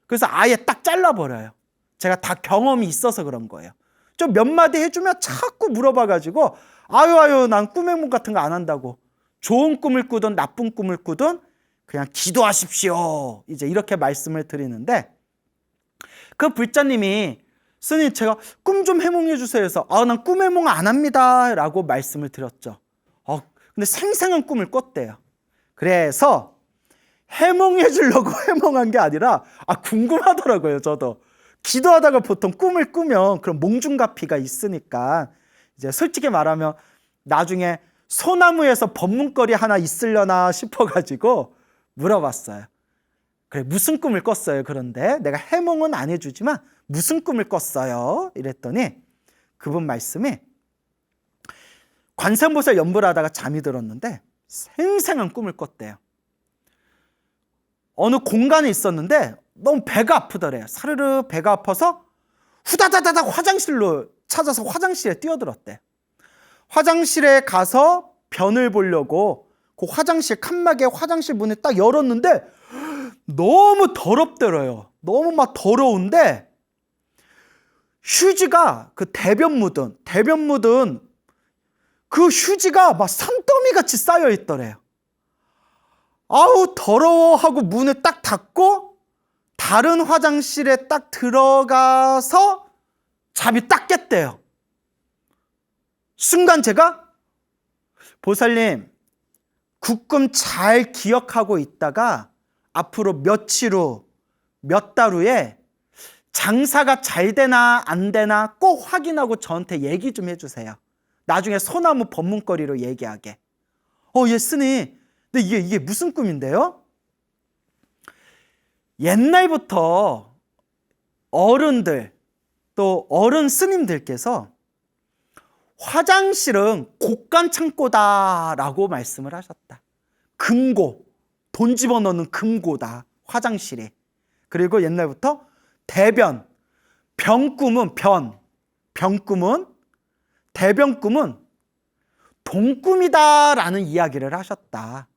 그래서 아예 딱 잘라버려요. 제가 다 경험이 있어서 그런 거예요. 좀 몇 마디 해주면 자꾸 물어봐가지고 아유 난 꿈의 몽 같은 거 안 한다고. 좋은 꿈을 꾸든 나쁜 꿈을 꾸든 그냥 기도하십시오. 이제 이렇게 말씀을 드리는데, 그 불자님이 스님 제가 꿈 좀 해몽해 주세요 해서 난 꿈 해몽 안 합니다 라고 말씀을 드렸죠. 근데 생생한 꿈을 꿨대요. 그래서 해몽해 주려고 해몽한 게 아니라 궁금하더라고요. 저도 기도하다가 보통 꿈을 꾸면 그런 몽중가피가 있으니까 이제 솔직히 말하면 나중에 소나무에서 법문거리 하나 있으려나 싶어가지고 물어봤어요. 그래, 무슨 꿈을 꿨어요? 그런데 내가 해몽은 안 해주지만 무슨 꿈을 꿨어요? 이랬더니 그분 말씀이 관세음보살 염불하다가 잠이 들었는데 생생한 꿈을 꿨대요. 어느 공간에 있었는데 너무 배가 아프더래요. 사르르 배가 아파서 후다다다닥 화장실로 찾아서 화장실에 뛰어들었대. 화장실에 가서 변을 보려고 그 화장실 칸막이에 화장실 문을 딱 열었는데 너무 더럽더래요. 너무 막 더러운데 휴지가 그 대변 묻은 그 휴지가 막 산더미 같이 쌓여 있더래요. 아우 더러워 하고 문을 딱 닫고 다른 화장실에 딱 들어가서 잠이 딱 깼대요. 순간 제가 보살님 그 꿈 잘 기억하고 있다가 앞으로 며칠 후, 몇 달 후에 장사가 잘 되나 안 되나 꼭 확인하고 저한테 얘기 좀 해주세요. 나중에 소나무 법문거리로 얘기하게. 예 스님. 근데 이게 무슨 꿈인데요? 옛날부터 어른들 또 어른 스님들께서 화장실은 곳간 창고다라고 말씀을 하셨다. 금고, 돈 집어넣는 금고다 화장실이. 그리고 옛날부터 대변, 병꿈은 대변꿈은 동꿈이다라는 이야기를 하셨다.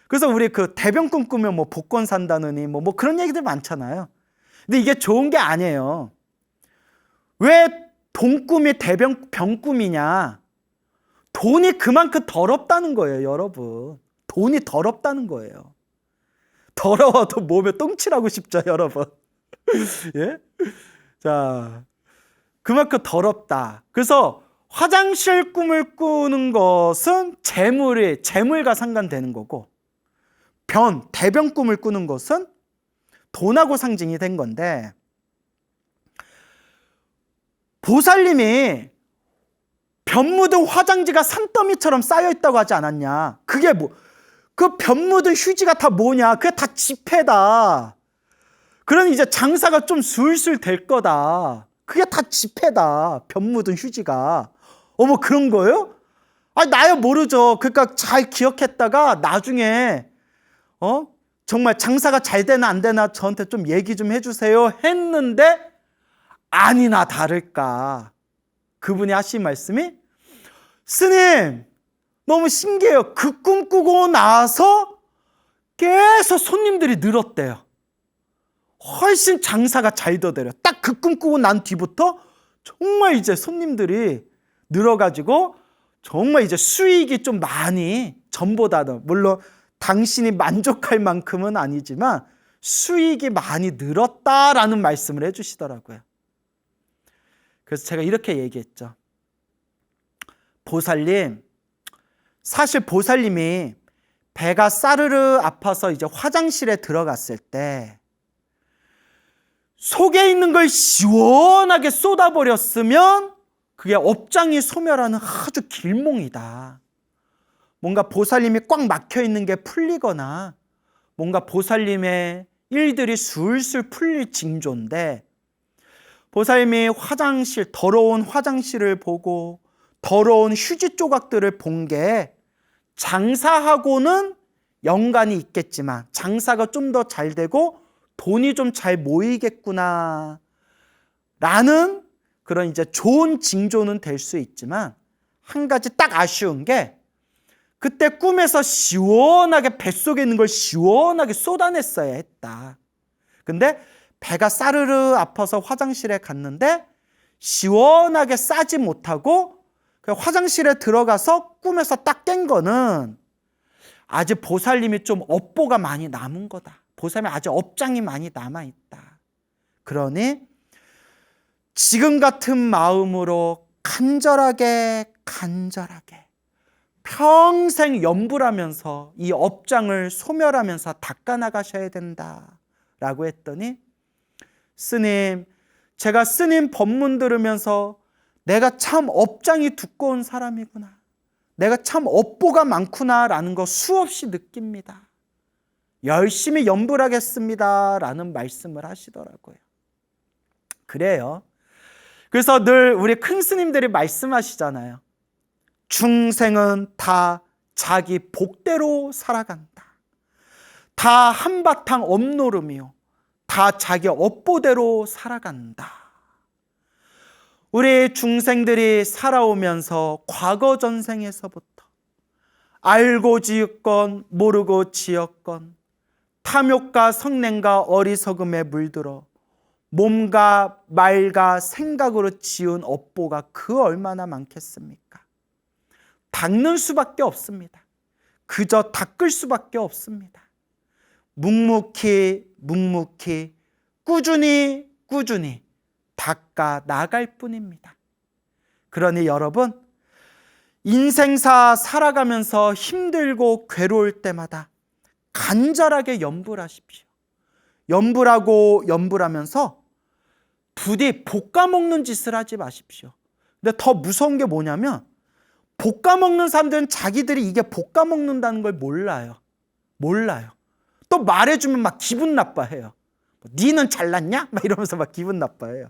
그래서 우리 그 대변꿈 꾸면 뭐 복권 산다느니 뭐 그런 얘기들 많잖아요. 근데 이게 좋은 게 아니에요. 왜 동꿈이 병꿈이냐? 돈이 그만큼 더럽다는 거예요, 여러분. 돈이 더럽다는 거예요. 더러워도 몸에 똥칠하고 싶죠, 여러분. 예? 자, 그만큼 더럽다. 그래서 화장실 꿈을 꾸는 것은 재물과 상관되는 거고, 대변 꿈을 꾸는 것은 돈하고 상징이 된 건데, 보살님이 변 묻은 화장지가 산더미처럼 쌓여있다고 하지 않았냐? 그게 그 변 묻은 휴지가 다 뭐냐? 그게 다 지폐다. 그러니 이제 장사가 좀 술술 될 거다. 그게 다 지폐다. 변 묻은 휴지가. 어머, 그런 거예요? 나야 모르죠. 그러니까 잘 기억했다가 나중에 정말 장사가 잘 되나 안 되나 저한테 좀 얘기 좀 해주세요 했는데, 아니나 다를까 그분이 하신 말씀이, 스님 너무 신기해요. 그 꿈 꾸고 나서 계속 손님들이 늘었대요. 훨씬 장사가 잘 되더래요. 딱 그 꿈 꾸고 난 뒤부터 정말 이제 손님들이 늘어가지고 정말 이제 수익이 좀 많이, 전보다는 물론 당신이 만족할 만큼은 아니지만 수익이 많이 늘었다라는 말씀을 해주시더라고요. 그래서 제가 이렇게 얘기했죠. 보살님, 사실 보살님이 배가 싸르르 아파서 이제 화장실에 들어갔을 때 속에 있는 걸 시원하게 쏟아버렸으면 그게 업장이 소멸하는 아주 길몽이다. 뭔가 보살님이 꽉 막혀 있는 게 풀리거나 뭔가 보살님의 일들이 술술 풀릴 징조인데, 보살님이 더러운 화장실을 보고 더러운 휴지 조각들을 본 게 장사하고는 연관이 있겠지만, 장사가 좀 더 잘 되고 돈이 좀 잘 모이겠구나 라는 그런 이제 좋은 징조는 될 수 있지만, 한 가지 딱 아쉬운 게, 그때 꿈에서 시원하게 뱃속에 있는 걸 시원하게 쏟아냈어야 했다. 근데 배가 싸르르 아파서 화장실에 갔는데 시원하게 싸지 못하고 화장실에 들어가서 꿈에서 딱 깬 거는 아직 보살님이 좀 업보가 많이 남은 거다. 보살님이 아직 업장이 많이 남아있다. 그러니 지금 같은 마음으로 간절하게 평생 염불하면서 이 업장을 소멸하면서 닦아나가셔야 된다라고 했더니, 스님, 제가 스님 법문 들으면서 내가 참 업장이 두꺼운 사람이구나, 내가 참 업보가 많구나라는 거 수없이 느낍니다. 열심히 염불하겠습니다 라는 말씀을 하시더라고요. 그래요. 그래서 늘 우리 큰 스님들이 말씀하시잖아요. 중생은 다 자기 복대로 살아간다. 다 한바탕 업노름이요, 다 자기 업보대로 살아간다. 우리 중생들이 살아오면서 과거 전생에서부터 알고 지었건 모르고 지었건 탐욕과 성냄과 어리석음에 물들어 몸과 말과 생각으로 지은 업보가 그 얼마나 많겠습니까? 닦는 수밖에 없습니다. 그저 닦을 수밖에 없습니다. 묵묵히 꾸준히 닦아 나갈 뿐입니다. 그러니 여러분, 인생사 살아가면서 힘들고 괴로울 때마다 간절하게 염불하십시오. 염불하면서 부디 볶아먹는 짓을 하지 마십시오. 근데 더 무서운 게 뭐냐면, 볶아먹는 사람들은 자기들이 이게 볶아먹는다는 걸 몰라요. 또 말해주면 막 기분 나빠해요. 니는 잘났냐? 막 이러면서 막 기분 나빠해요.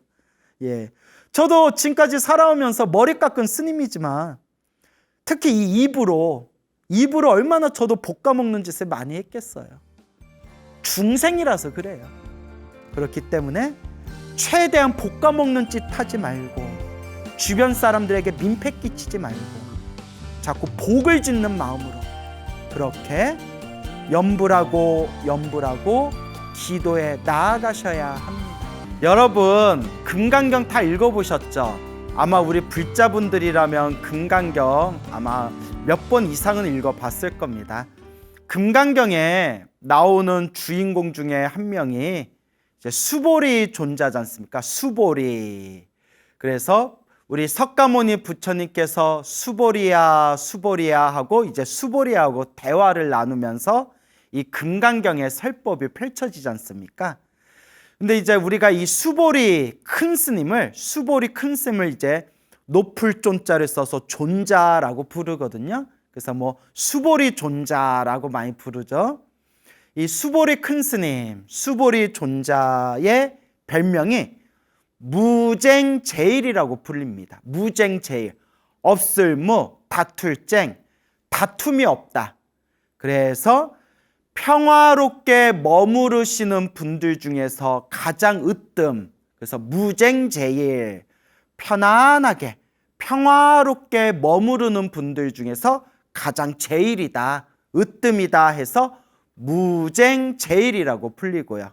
예, 저도 지금까지 살아오면서 머리 깎은 스님이지만 특히 이 입으로 얼마나 저도 볶아먹는 짓을 많이 했겠어요. 중생이라서 그래요. 그렇기 때문에 최대한 볶아먹는 짓 하지 말고, 주변 사람들에게 민폐 끼치지 말고 자꾸 복을 짓는 마음으로 그렇게 염불하고 기도에 나아가셔야 합니다. 여러분, 금강경 다 읽어보셨죠? 아마 우리 불자분들이라면 금강경 아마 몇 번 이상은 읽어봤을 겁니다. 금강경에 나오는 주인공 중에 한 명이 이제 수보리 존자지 않습니까? 수보리. 그래서 우리 석가모니 부처님께서 수보리야 수보리야 하고 이제 수보리야하고 대화를 나누면서 이 금강경의 설법이 펼쳐지지 않습니까? 근데 이제 우리가 이 수보리 큰 스님을 이제 높을 존자를 써서 존자라고 부르거든요. 그래서 뭐 수보리 존자라고 많이 부르죠. 이 수보리 큰 스님, 수보리 존자의 별명이 무쟁제일이라고 불립니다. 무쟁제일, 없을 무, 다툴 쟁, 다툼이 없다. 그래서 평화롭게 머무르시는 분들 중에서 가장 으뜸, 그래서 무쟁제일, 편안하게 평화롭게 머무르는 분들 중에서 가장 제일이다, 으뜸이다 해서 무쟁제일이라고 불리고요.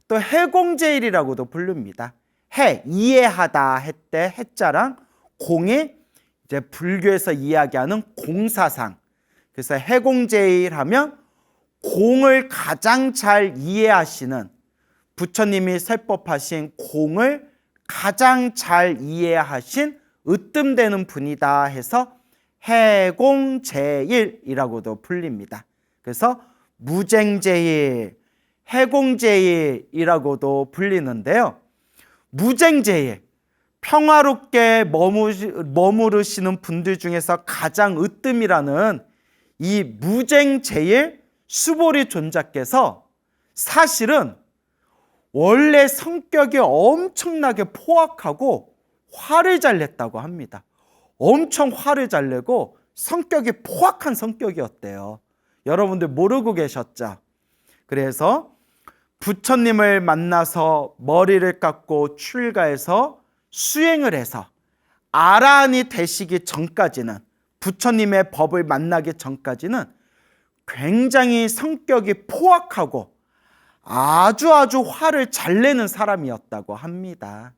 또 해공제일이라고도 부릅니다. 해, 이해하다 했대 해자랑 공이 이제 불교에서 이야기하는 공사상. 그래서 해공제일 하면 공을 가장 잘 이해하시는, 부처님이 설법하신 공을 가장 잘 이해하신 으뜸되는 분이다 해서 해공제일이라고도 불립니다. 그래서 무쟁제일, 해공제일이라고도 불리는데요. 무쟁제일, 평화롭게 머무르시는 분들 중에서 가장 으뜸이라는 이 무쟁제일 수보리 존자께서 사실은 원래 성격이 엄청나게 포악하고 화를 잘 냈다고 합니다. 엄청 화를 잘 내고 성격이 포악한 성격이었대요. 여러분들 모르고 계셨죠? 그래서 부처님을 만나서 머리를 깎고 출가해서 수행을 해서 아라한이 되시기 전까지는, 부처님의 법을 만나기 전까지는 굉장히 성격이 포악하고 아주 화를 잘 내는 사람이었다고 합니다.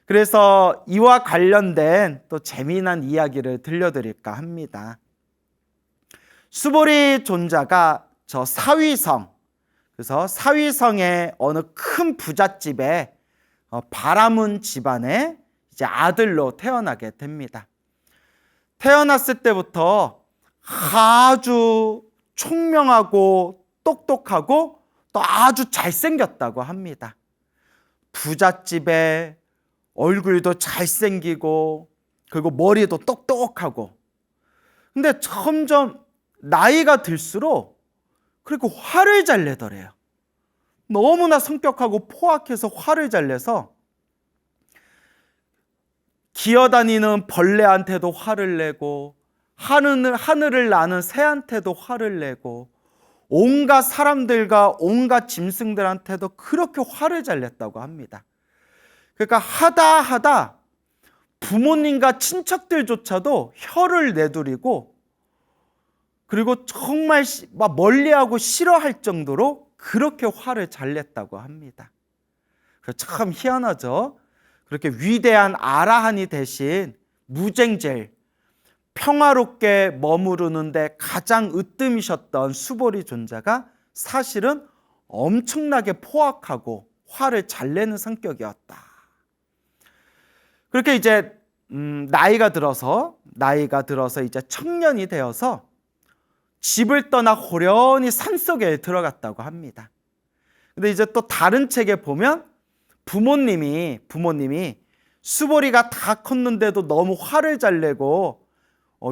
그래서 이와 관련된 또 재미난 이야기를 들려드릴까 합니다. 수보리 존자가 저 사위성, 그래서 사위성의 어느 큰 부잣집에 바라문 집안의 이제 아들로 태어나게 됩니다. 태어났을 때부터 아주 총명하고 똑똑하고 또 아주 잘생겼다고 합니다. 부잣집에 얼굴도 잘생기고 그리고 머리도 똑똑하고. 근데 점점 나이가 들수록 그리고 화를 잘 내더래요. 너무나 성격하고 포악해서 화를 잘 내서 기어다니는 벌레한테도 화를 내고 하늘을 나는 새한테도 화를 내고 온갖 사람들과 온갖 짐승들한테도 그렇게 화를 잘 냈다고 합니다. 그러니까 하다 부모님과 친척들조차도 혀를 내두리고 그리고 정말 막 멀리하고 싫어할 정도로 그렇게 화를 잘 냈다고 합니다. 참 희한하죠. 그렇게 위대한 아라한이 대신 무쟁제일, 평화롭게 머무르는데 가장 으뜸이셨던 수보리 존자가 사실은 엄청나게 포악하고 화를 잘 내는 성격이었다. 그렇게 이제 나이가 들어서 이제 청년이 되어서 집을 떠나 호련히 산속에 들어갔다고 합니다. 근데 이제 또 다른 책에 보면 부모님이 수보리가 다 컸는데도 너무 화를 잘 내고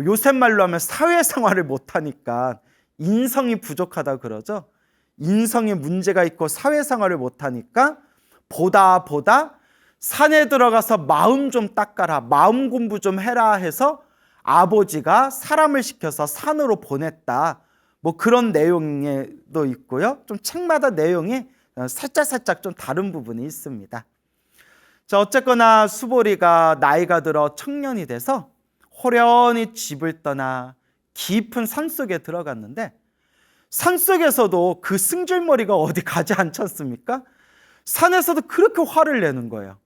요새 말로 하면 사회생활을 못하니까 인성이 부족하다 그러죠. 인성에 문제가 있고 사회생활을 못하니까 보다 산에 들어가서 마음 좀 닦아라, 마음 공부 좀 해라 해서 아버지가 사람을 시켜서 산으로 보냈다. 뭐 그런 내용도 있고요. 좀 책마다 내용이 살짝 좀 다른 부분이 있습니다. 자, 어쨌거나 수보리가 나이가 들어 청년이 돼서 호련히 집을 떠나 깊은 산속에 들어갔는데 산속에서도 그 승질머리가 어디 가지 않지 않습니까? 산에서도 그렇게 화를 내는 거예요.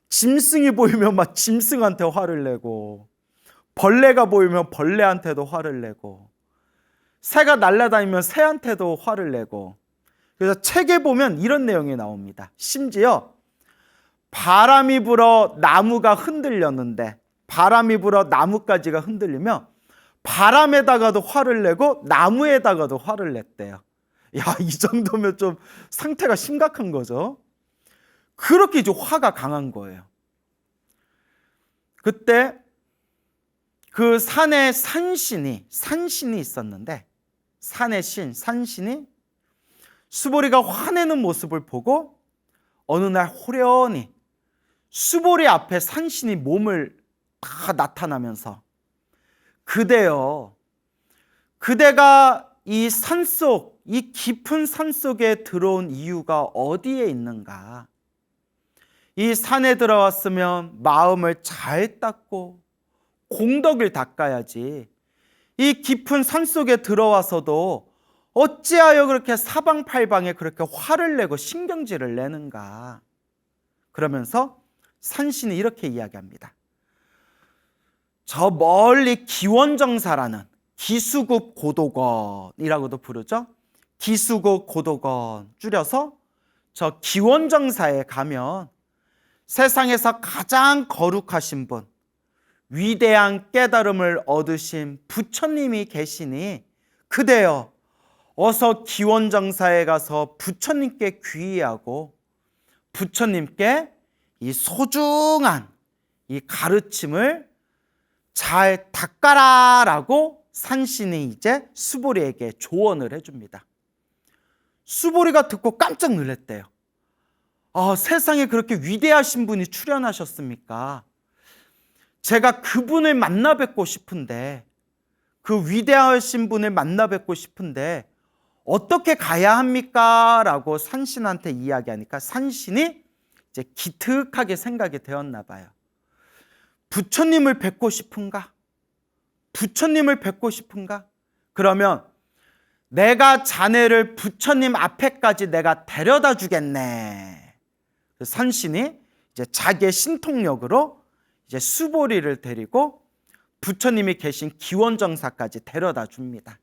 짐승이 보이면 막 짐승한테 화를 내고 벌레가 보이면 벌레한테도 화를 내고 새가 날아다니면 새한테도 화를 내고. 그래서 책에 보면 이런 내용이 나옵니다. 심지어 바람이 불어 나무가 흔들렸는데, 바람이 불어 나뭇가지가 흔들리면 바람에다가도 화를 내고 나무에다가도 화를 냈대요. 야, 이 정도면 좀 상태가 심각한 거죠. 그렇게 이제 화가 강한 거예요. 그때 그 산에 산신이 있었는데, 산의 신, 산신이 수보리가 화내는 모습을 보고 어느 날 호련히 수보리 앞에 산신이 몸을 다 나타나면서, 그대여, 그대가 이 산속, 이 깊은 산속에 들어온 이유가 어디에 있는가? 이 산에 들어왔으면 마음을 잘 닦고 공덕을 닦아야지, 이 깊은 산속에 들어와서도 어찌하여 그렇게 사방팔방에 그렇게 화를 내고 신경질을 내는가? 그러면서 산신이 이렇게 이야기합니다. 저 멀리 기원정사라는, 기수국 고도건이라고도 부르죠. 기수국 고도건, 줄여서 저 기원정사에 가면 세상에서 가장 거룩하신 분, 위대한 깨달음을 얻으신 부처님이 계시니, 그대여 어서 기원정사에 가서 부처님께 귀의하고 부처님께 이 소중한 이 가르침을 잘 닦아라라고 산신이 이제 수보리에게 조언을 해줍니다. 수보리가 듣고 깜짝 놀랐대요. 세상에 그렇게 위대하신 분이 출현하셨습니까? 제가 그분을 만나 뵙고 싶은데, 그 위대하신 분을 만나 뵙고 싶은데 어떻게 가야 합니까? 라고 산신한테 이야기하니까 산신이 이제 기특하게 생각이 되었나 봐요. 부처님을 뵙고 싶은가? 부처님을 뵙고 싶은가? 그러면 내가 자네를 부처님 앞에까지 내가 데려다 주겠네. 산신이 이제 자기의 신통력으로 이제 수보리를 데리고 부처님이 계신 기원정사까지 데려다 줍니다.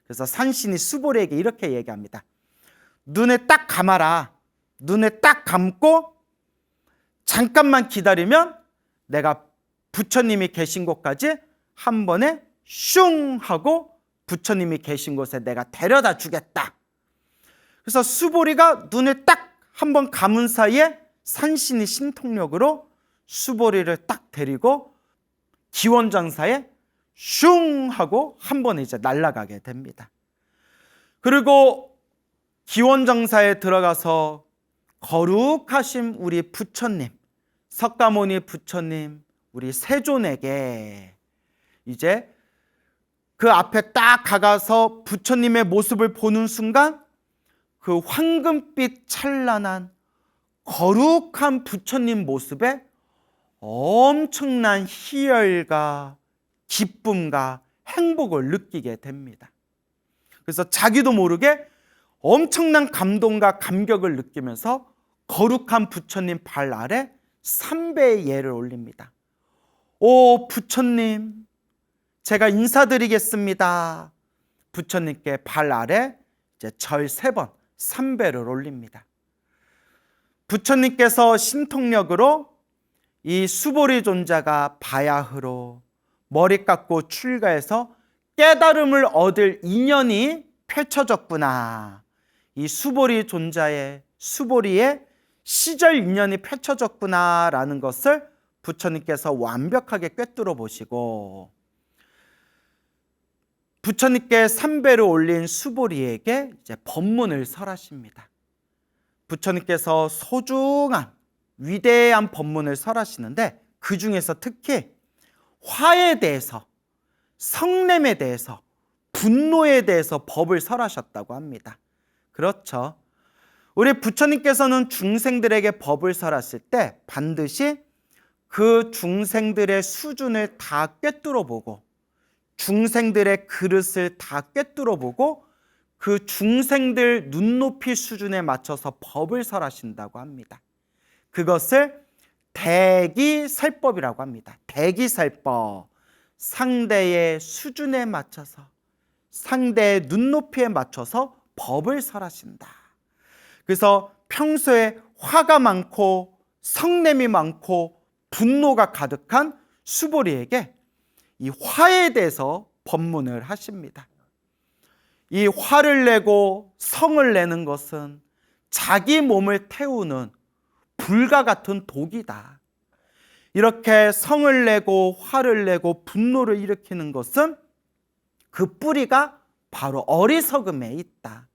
그래서 산신이 수보리에게 이렇게 얘기합니다. 눈에 딱 감아라. 눈에 딱 감고 잠깐만 기다리면 내가 부처님이 계신 곳까지 한 번에 슝 하고 부처님이 계신 곳에 내가 데려다 주겠다. 그래서 수보리가 눈에 딱 한 번 감은 사이에 산신이 신통력으로 수보리를 딱 데리고 기원정사에 슝 하고 한 번에 이제 날아가게 됩니다. 그리고 기원정사에 들어가서 거룩하신 우리 부처님, 석가모니 부처님, 우리 세존에게 이제 그 앞에 딱 가가서 부처님의 모습을 보는 순간 그 황금빛 찬란한 거룩한 부처님 모습에 엄청난 희열과 기쁨과 행복을 느끼게 됩니다. 그래서 자기도 모르게 엄청난 감동과 감격을 느끼면서 거룩한 부처님 발 아래 3배의 예를 올립니다. 오 부처님, 제가 인사드리겠습니다. 부처님께 발 아래 이제 절 3번 3배를 올립니다. 부처님께서 신통력으로 이 수보리 존자가 바야흐로 머리 깎고 출가해서 깨달음을 얻을 인연이 펼쳐졌구나. 이 수보리 존자의, 수보리의 시절 인연이 펼쳐졌구나라는 것을 부처님께서 완벽하게 꿰뚫어 보시고 부처님께 3배를 올린 수보리에게 이제 법문을 설하십니다. 부처님께서 소중한 위대한 법문을 설하시는데 그 중에서 특히 화에 대해서, 성냄에 대해서, 분노에 대해서 법을 설하셨다고 합니다. 그렇죠. 우리 부처님께서는 중생들에게 법을 설하실 때 반드시 그 중생들의 수준을 다 꿰뚫어 보고 중생들의 그릇을 다 꿰뚫어 보고 그 중생들 눈높이 수준에 맞춰서 법을 설하신다고 합니다. 그것을 대기설법이라고 합니다. 대기설법. 상대의 수준에 맞춰서, 상대의 눈높이에 맞춰서 법을 설하신다. 그래서 평소에 화가 많고 성냄이 많고 분노가 가득한 수보리에게 이 화에 대해서 법문을 하십니다. 이 화를 내고 성을 내는 것은 자기 몸을 태우는 불과 같은 독이다. 이렇게 성을 내고 화를 내고 분노를 일으키는 것은 그 뿌리가 바로 어리석음에 있다.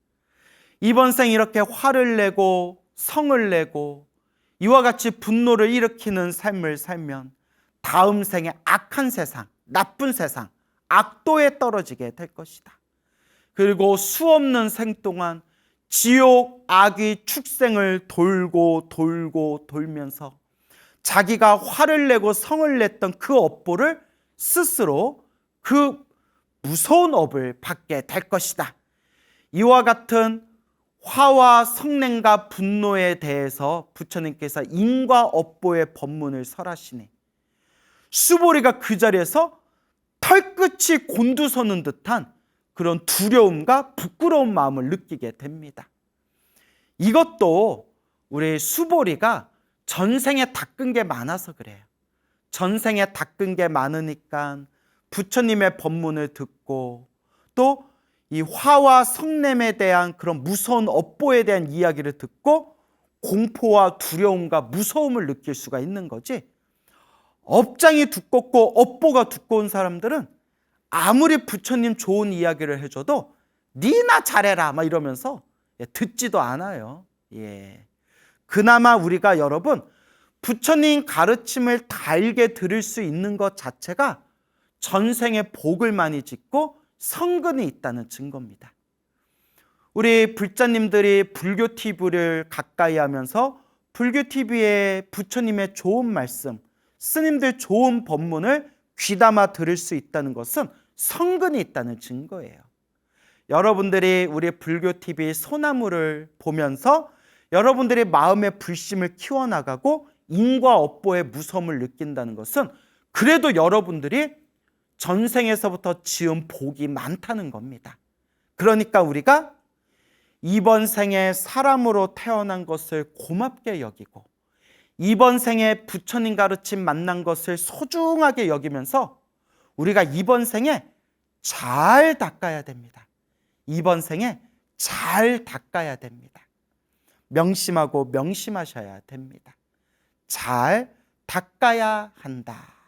이번 생 이렇게 화를 내고 성을 내고 이와 같이 분노를 일으키는 삶을 살면 다음 생에 악한 세상, 나쁜 세상, 악도에 떨어지게 될 것이다. 그리고 수없는 생 동안 지옥 악의 축생을 돌고 돌면서 자기가 화를 내고 성을 냈던 그 업보를 스스로 그 무서운 업을 받게 될 것이다. 이와 같은 화와 성냄과 분노에 대해서 부처님께서 인과 업보의 법문을 설하시니 수보리가 그 자리에서 털끝이 곤두서는 듯한 그런 두려움과 부끄러운 마음을 느끼게 됩니다. 이것도 우리 수보리가 전생에 닦은 게 많아서 그래요. 전생에 닦은 게 많으니까 부처님의 법문을 듣고 또 이 화와 성냄에 대한 그런 무서운 업보에 대한 이야기를 듣고 공포와 두려움과 무서움을 느낄 수가 있는 거지. 업장이 두껍고 업보가 두꺼운 사람들은 아무리 부처님 좋은 이야기를 해줘도 니나 잘해라 막 이러면서 듣지도 않아요. 그나마 우리가 여러분 부처님 가르침을 달게 들을 수 있는 것 자체가 전생에 복을 많이 짓고 성근이 있다는 증거입니다. 우리 불자님들이 불교 TV를 가까이 하면서 불교 TV에 부처님의 좋은 말씀, 스님들 좋은 법문을 귀담아 들을 수 있다는 것은 성근이 있다는 증거예요. 여러분들이 우리 불교 TV 소나무를 보면서 여러분들이 마음의 불심을 키워나가고 인과 업보의 무서움을 느낀다는 것은 그래도 여러분들이 전생에서부터 지은 복이 많다는 겁니다. 그러니까 우리가 이번 생에 사람으로 태어난 것을 고맙게 여기고 이번 생에 부처님 가르침 만난 것을 소중하게 여기면서 우리가 이번 생에 잘 닦아야 됩니다. 이번 생에 잘 닦아야 됩니다. 명심하고 명심하셔야 됩니다. 잘 닦아야 한다.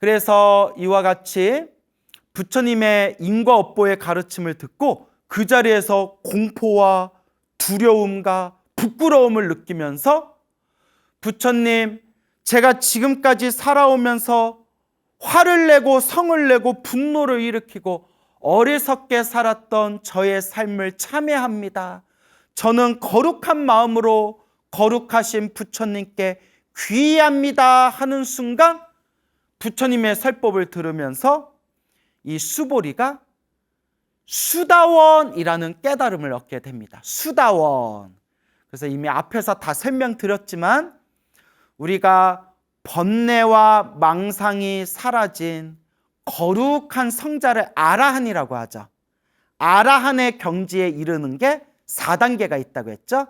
그래서 이와 같이 부처님의 인과 업보의 가르침을 듣고 그 자리에서 공포와 두려움과 부끄러움을 느끼면서 부처님, 제가 지금까지 살아오면서 화를 내고 성을 내고 분노를 일으키고 어리석게 살았던 저의 삶을 참회합니다. 저는 거룩한 마음으로 거룩하신 부처님께 귀의합니다 하는 순간 부처님의 설법을 들으면서 이 수보리가 수다원이라는 깨달음을 얻게 됩니다. 수다원. 그래서 이미 앞에서 다 설명드렸지만 우리가 번뇌와 망상이 사라진 거룩한 성자를 아라한이라고 하죠. 아라한의 경지에 이르는 게 4단계가 있다고 했죠.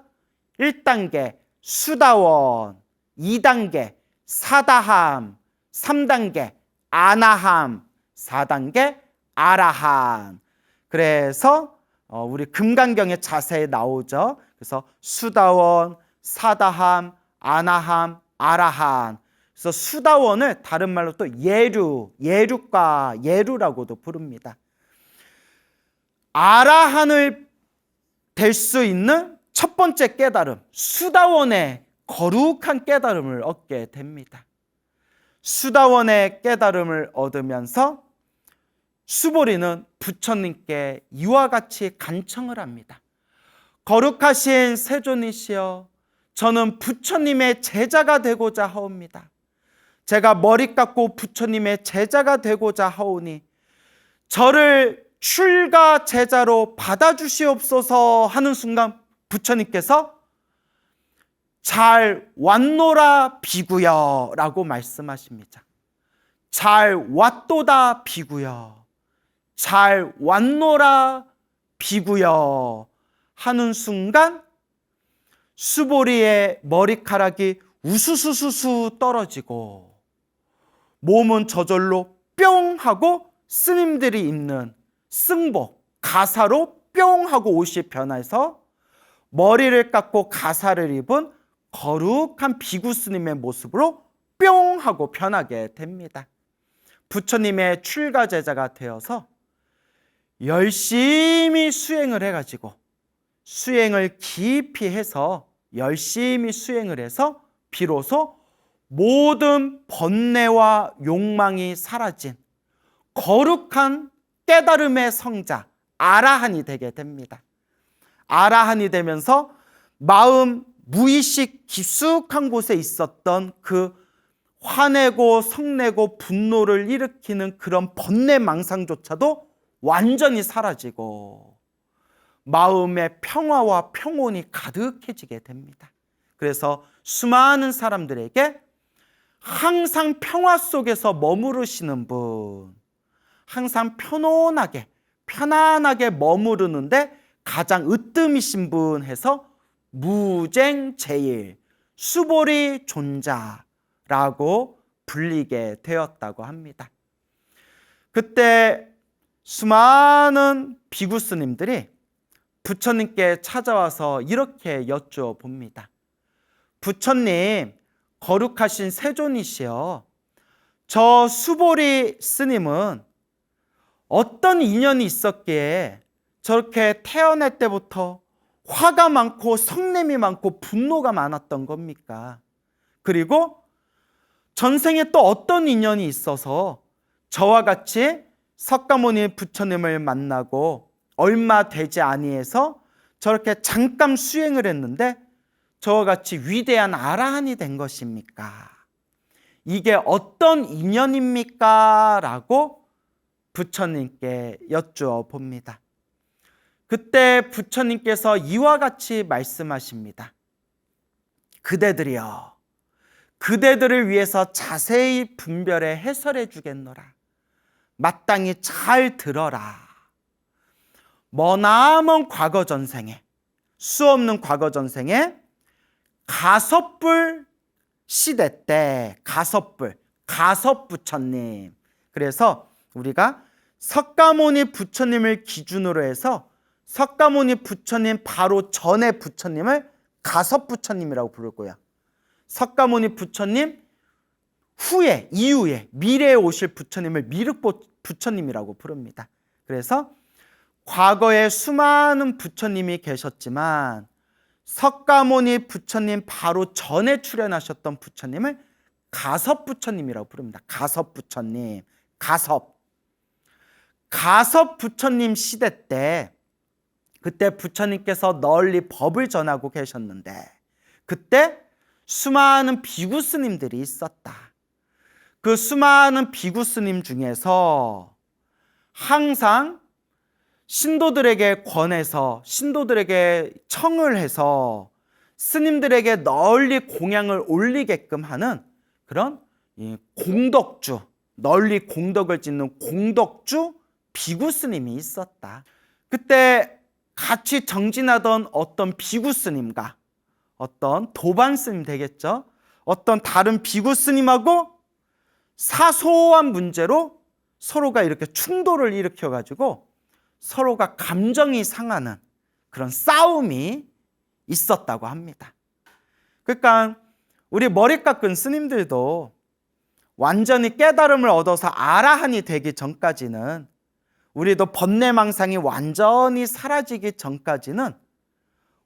1단계 수다원, 2단계 사다함, 3단계 아나함, 4단계 아라한. 그래서 우리 금강경에 자세히 나오죠. 그래서 수다원, 사다함, 아나함, 아라한. 그래서 수다원을 다른 말로 또 예류, 예류과 예류라고도 부릅니다. 아라한을 될 수 있는 첫 번째 깨달음, 수다원의 거룩한 깨달음을 얻게 됩니다. 수다원의 깨달음을 얻으면서 수보리는 부처님께 이와 같이 간청을 합니다. 거룩하신 세존이시여, 저는 부처님의 제자가 되고자 하옵니다. 제가 머리 깎고 부처님의 제자가 되고자 하오니 저를 출가 제자로 받아주시옵소서 하는 순간 부처님께서 잘 왔노라 비구여 라고 말씀하십니다. 잘 왔도다 비구여, 잘 왔노라 비구여 하는 순간 수보리의 머리카락이 우수수수수 떨어지고 몸은 저절로 뿅 하고 스님들이 입는 승복, 가사로 뿅 하고 옷이 변해서 머리를 깎고 가사를 입은 거룩한 비구 스님의 모습으로 뿅 하고 변하게 됩니다. 부처님의 출가 제자가 되어서 열심히 수행을 해가지고 수행을 깊이 해서 열심히 수행을 해서 비로소 모든 번뇌와 욕망이 사라진 거룩한 깨달음의 성자 아라한이 되게 됩니다. 아라한이 되면서 마음 무의식 깊숙한 곳에 있었던 그 화내고 성내고 분노를 일으키는 그런 번뇌 망상조차도 완전히 사라지고 마음의 평화와 평온이 가득해지게 됩니다. 그래서 수많은 사람들에게 항상 평화 속에서 머무르시는 분, 항상 편안하게 머무르는데 가장 으뜸이신 분 해서 무쟁제일, 수보리 존자라고 불리게 되었다고 합니다. 그때 수많은 비구 스님들이 부처님께 찾아와서 이렇게 여쭈어봅니다. 부처님, 거룩하신 세존이시여, 저 수보리 스님은 어떤 인연이 있었기에 저렇게 태어날 때부터 화가 많고 성냄이 많고 분노가 많았던 겁니까? 그리고 전생에 또 어떤 인연이 있어서 저와 같이 석가모니 부처님을 만나고 얼마 되지 아니해서 저렇게 잠깐 수행을 했는데 저와 같이 위대한 아라한이 된 것입니까? 이게 어떤 인연입니까? 라고 부처님께 여쭈어 봅니다. 그때 부처님께서 이와 같이 말씀하십니다. 그대들이여, 그대들을 위해서 자세히 분별해 해설해 주겠노라. 마땅히 잘 들어라. 머나먼 과거 전생에, 수없는 과거 전생에 가섭불 시대 때, 가섭 부처님. 그래서 우리가 석가모니 부처님을 기준으로 해서 석가모니 부처님 바로 전에 부처님을 가섭 부처님이라고 부르고요. 석가모니 부처님 이후에 미래에 오실 부처님을 미륵 부처님이라고 부릅니다. 그래서 과거에 수많은 부처님이 계셨지만 석가모니 부처님 바로 전에 출현하셨던 부처님을 가섭 부처님이라고 부릅니다. 가섭 부처님, 가섭 부처님 시대 때 그때 부처님께서 널리 법을 전하고 계셨는데 그때 수많은 비구 스님들이 있었다. 그 수많은 비구 스님 중에서 항상 신도들에게 권해서 신도들에게 청을 해서 스님들에게 널리 공양을 올리게끔 하는 그런 공덕주, 널리 공덕을 짓는 공덕주 비구 스님이 있었다. 그때 같이 정진하던 어떤 비구 스님과 어떤 도반 스님 되겠죠? 어떤 다른 비구 스님하고 사소한 문제로 서로가 이렇게 충돌을 일으켜가지고 서로가 감정이 상하는 그런 싸움이 있었다고 합니다. 그러니까 우리 머리 깎은 스님들도 완전히 깨달음을 얻어서 아라한이 되기 전까지는 우리도 번뇌망상이 완전히 사라지기 전까지는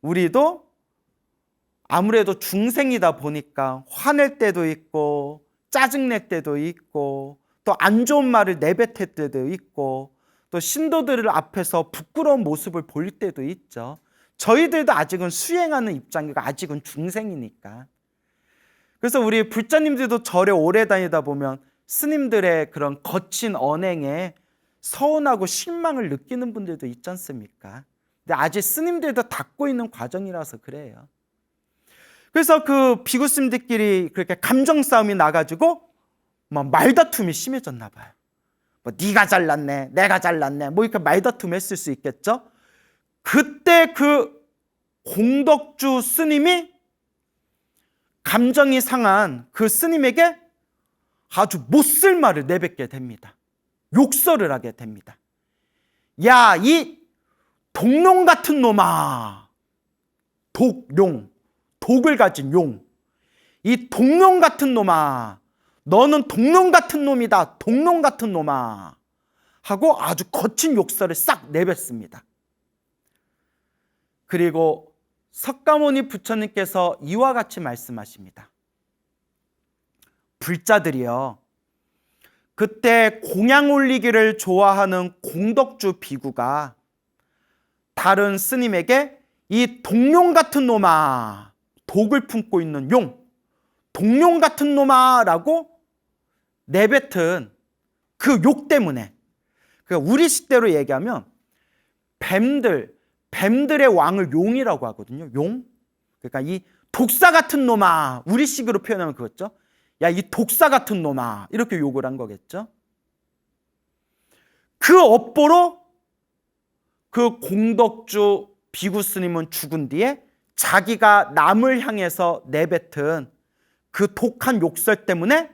우리도 아무래도 중생이다 보니까 화낼 때도 있고 짜증낼 때도 있고 또 안 좋은 말을 내뱉을 때도 있고 또 신도들 앞에서 부끄러운 모습을 볼 때도 있죠. 저희들도 아직은 수행하는 입장이고 아직은 중생이니까. 그래서 우리 불자님들도 절에 오래 다니다 보면 스님들의 그런 거친 언행에 서운하고 실망을 느끼는 분들도 있지 않습니까? 근데 아직 스님들도 닦고 있는 과정이라서 그래요. 그래서 그 비구 스님들끼리 그렇게 감정 싸움이 나가지고 막 말다툼이 심해졌나 봐요. 뭐 네가 잘났네, 내가 잘났네, 뭐 이렇게 말다툼 했을 수 있겠죠. 그때 그 공덕주 스님이 감정이 상한 그 스님에게 아주 못쓸 말을 내뱉게 됩니다. 욕설을 하게 됩니다. 야, 이 독룡 같은 놈아. 독룡, 독을 가진 용. 이 독룡 같은 놈아, 너는 독룡 같은 놈이다. 독룡 같은 놈아. 하고 아주 거친 욕설을 싹 내뱉습니다. 그리고 석가모니 부처님께서 이와 같이 말씀하십니다. 불자들이여, 그때 공양 올리기를 좋아하는 공덕주 비구가 다른 스님에게 이 독룡 같은 놈아, 독을 품고 있는 용, 독룡 같은 놈아 라고 내뱉은 그 욕 때문에, 그러니까 우리 식대로 얘기하면 뱀들의 왕을 용이라고 하거든요. 용. 그러니까 이 독사 같은 놈아, 우리식으로 표현하면 그거죠. 야, 이 독사 같은 놈아, 이렇게 욕을 한 거겠죠. 그 업보로 그 공덕주 비구 스님은 죽은 뒤에 자기가 남을 향해서 내뱉은 그 독한 욕설 때문에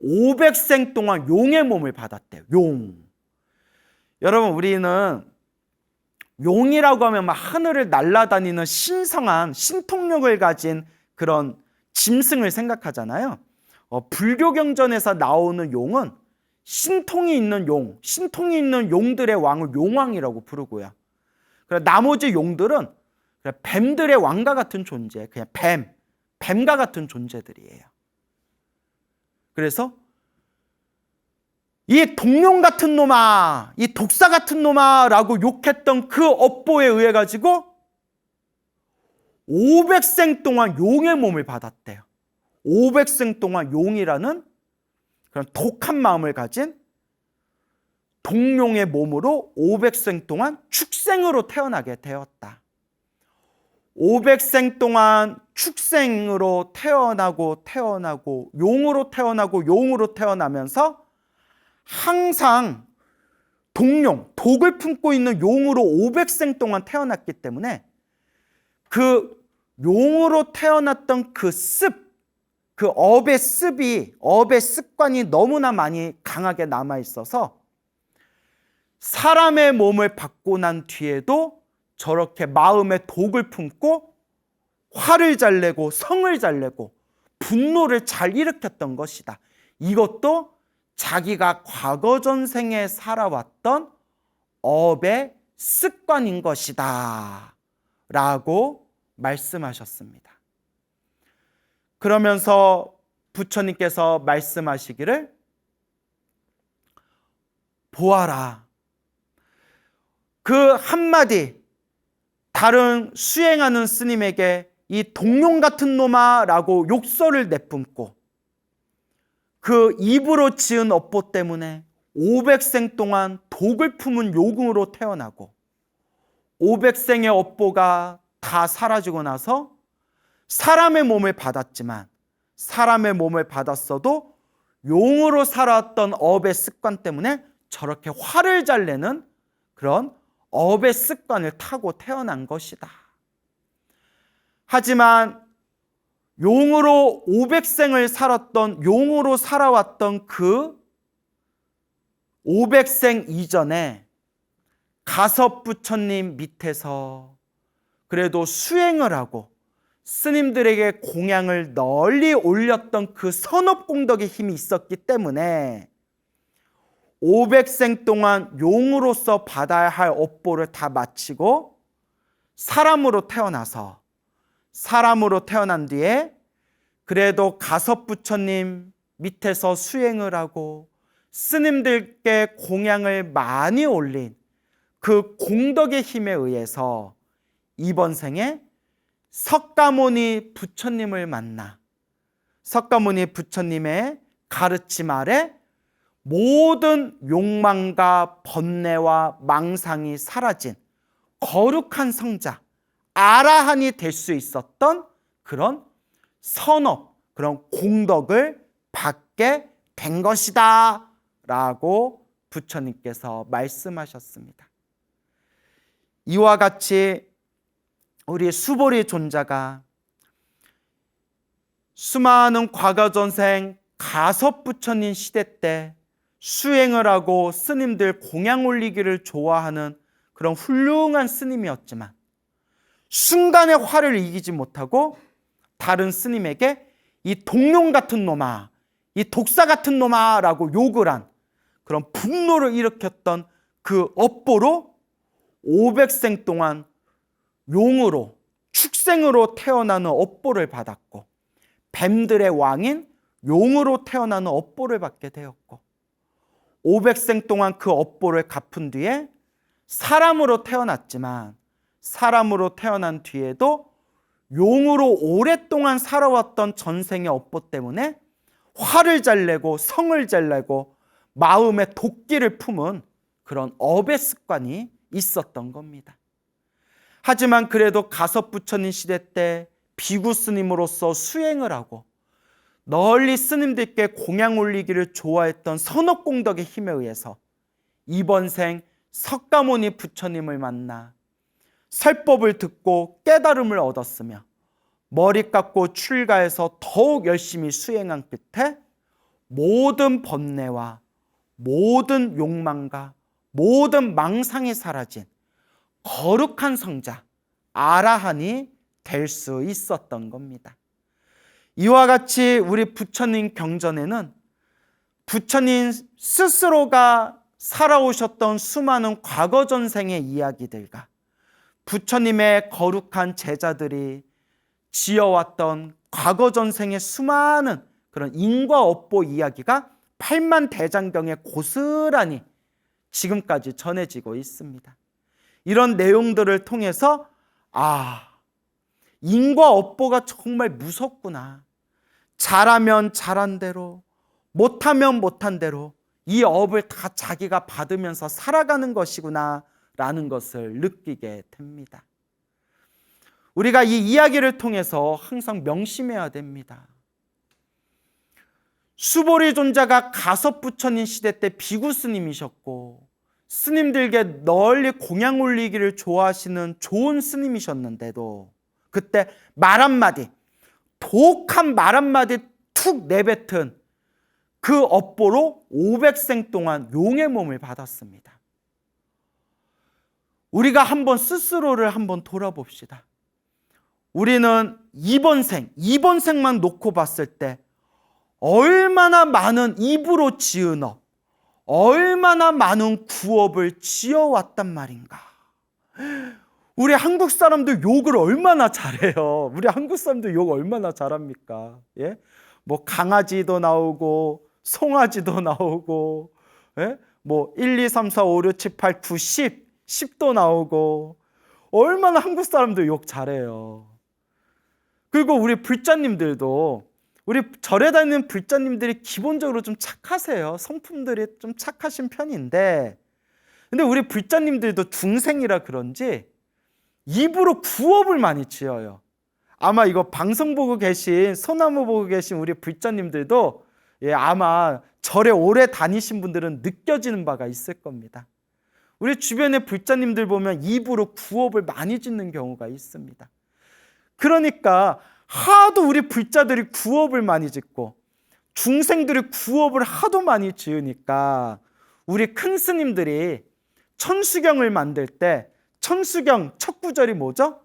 500생 동안 용의 몸을 받았대요. 용. 여러분, 우리는 용이라고 하면 막 하늘을 날아다니는 신성한 신통력을 가진 그런 짐승을 생각하잖아요. 불교 경전에서 나오는 용은 신통이 있는 용, 신통이 있는 용들의 왕을 용왕이라고 부르고요. 나머지 용들은 뱀들의 왕과 같은 존재, 그냥 뱀과 같은 존재들이에요. 그래서 이 독룡 같은 놈아, 이 독사 같은 놈아 라고 욕했던 그 업보에 의해 가지고 500생 동안 용의 몸을 받았대요. 500생 동안 용이라는 그런 독한 마음을 가진 독룡의 몸으로 500생 동안 축생으로 태어나게 되었다. 500생 동안 축생으로 태어나고 용으로 태어나면서 항상 독을 품고 있는 용으로 500생 동안 태어났기 때문에 그 용으로 태어났던 그 업의 습관이 너무나 많이 강하게 남아있어서 사람의 몸을 받고 난 뒤에도 저렇게 마음에 독을 품고 화를 잘 내고 성을 잘 내고 분노를 잘 일으켰던 것이다. 이것도 자기가 과거 전생에 살아왔던 업의 습관인 것이다 라고 말씀하셨습니다. 그러면서 부처님께서 말씀하시기를 보아라. 그 한마디 다른 수행하는 스님에게 이 독룡 같은 놈아 라고 욕설을 내뿜고 그 입으로 지은 업보 때문에 500생 동안 독을 품은 용으로 태어나고 500생의 업보가 다 사라지고 나서 사람의 몸을 받았지만 사람의 몸을 받았어도 용으로 살아왔던 업의 습관 때문에 저렇게 화를 잘 내는 그런 업의 습관을 타고 태어난 것이다. 하지만 용으로 500생을 살았던, 용으로 살아왔던 그 500생 이전에 가섭부처님 밑에서 그래도 수행을 하고 스님들에게 공양을 널리 올렸던 그 선업공덕의 힘이 있었기 때문에 500생 동안 용으로서 받아야 할 업보를 다 마치고 사람으로 태어난 뒤에 그래도 가섭부처님 밑에서 수행을 하고 스님들께 공양을 많이 올린 그 공덕의 힘에 의해서 이번 생에 석가모니 부처님을 만나 석가모니 부처님의 가르침 아래 모든 욕망과 번뇌와 망상이 사라진 거룩한 성자 아라한이 될 수 있었던 그런 선업, 그런 공덕을 받게 된 것이다 라고 부처님께서 말씀하셨습니다. 이와 같이 우리 수보리 존자가 수많은 과거전생 가섭부처님 시대 때 수행을 하고 스님들 공양 올리기를 좋아하는 그런 훌륭한 스님이었지만 순간의 화를 이기지 못하고 다른 스님에게 이 동룡 같은 놈아, 이 독사 같은 놈아 라고 욕을 한 그런 분노를 일으켰던 그 업보로 500생 동안 용으로 축생으로 태어나는 업보를 받았고 뱀들의 왕인 용으로 태어나는 업보를 받게 되었고 500생 동안 그 업보를 갚은 뒤에 사람으로 태어났지만 사람으로 태어난 뒤에도 용으로 오랫동안 살아왔던 전생의 업보 때문에 화를 잘 내고 성을 잘 내고 마음에 도끼를 품은 그런 업의 습관이 있었던 겁니다. 하지만 그래도 가섭부처님 시대 때 비구 스님으로서 수행을 하고 널리 스님들께 공양 올리기를 좋아했던 선업공덕의 힘에 의해서 이번 생 석가모니 부처님을 만나 설법을 듣고 깨달음을 얻었으며 머리 깎고 출가해서 더욱 열심히 수행한 끝에 모든 번뇌와 모든 욕망과 모든 망상이 사라진 거룩한 성자 아라한이 될 수 있었던 겁니다. 이와 같이 우리 부처님 경전에는 부처님 스스로가 살아오셨던 수많은 과거 전생의 이야기들과 부처님의 거룩한 제자들이 지어왔던 과거 전생의 수많은 그런 인과 업보 이야기가 8만 대장경에 고스란히 지금까지 전해지고 있습니다. 이런 내용들을 통해서 인과 업보가 정말 무섭구나. 잘하면 잘한 대로, 못하면 못한 대로 이 업을 다 자기가 받으면서 살아가는 것이구나 라는 것을 느끼게 됩니다. 우리가 이 이야기를 통해서 항상 명심해야 됩니다. 수보리 존자가 가섭부처님 시대 때 비구 스님이셨고 스님들에게 널리 공양 올리기를 좋아하시는 좋은 스님이셨는데도 그때 말 한마디, 독한 말 한마디 툭 내뱉은 그 업보로 500생 동안 용의 몸을 받았습니다. 우리가 한번 스스로를 한번 돌아봅시다. 우리는 이번 생만 놓고 봤을 때 얼마나 많은 입으로 지은 업, 얼마나 많은 구업을 지어왔단 말인가. 우리 한국 사람들 욕을 얼마나 잘해요. 우리 한국 사람들 욕 얼마나 잘합니까? 예? 뭐 강아지도 나오고 송아지도 나오고, 예? 뭐 1, 2, 3, 4, 5, 6, 7, 8, 9, 10도 나오고 얼마나 한국 사람들 욕 잘해요. 그리고 우리 불자님들도 우리 절에 다니는 불자님들이 기본적으로 좀 착하세요. 성품들이 좀 착하신 편인데 근데 우리 불자님들도 중생이라 그런지 입으로 구업을 많이 지어요. 아마 이거 방송 보고 계신 소나무 보고 계신 우리 불자님들도 아마 절에 오래 다니신 분들은 느껴지는 바가 있을 겁니다. 우리 주변의 불자님들 보면 입으로 구업을 많이 짓는 경우가 있습니다. 그러니까 하도 우리 불자들이 구업을 많이 짓고 중생들이 구업을 하도 많이 지으니까 우리 큰 스님들이 천수경을 만들 때 천수경 첫 구절이 뭐죠?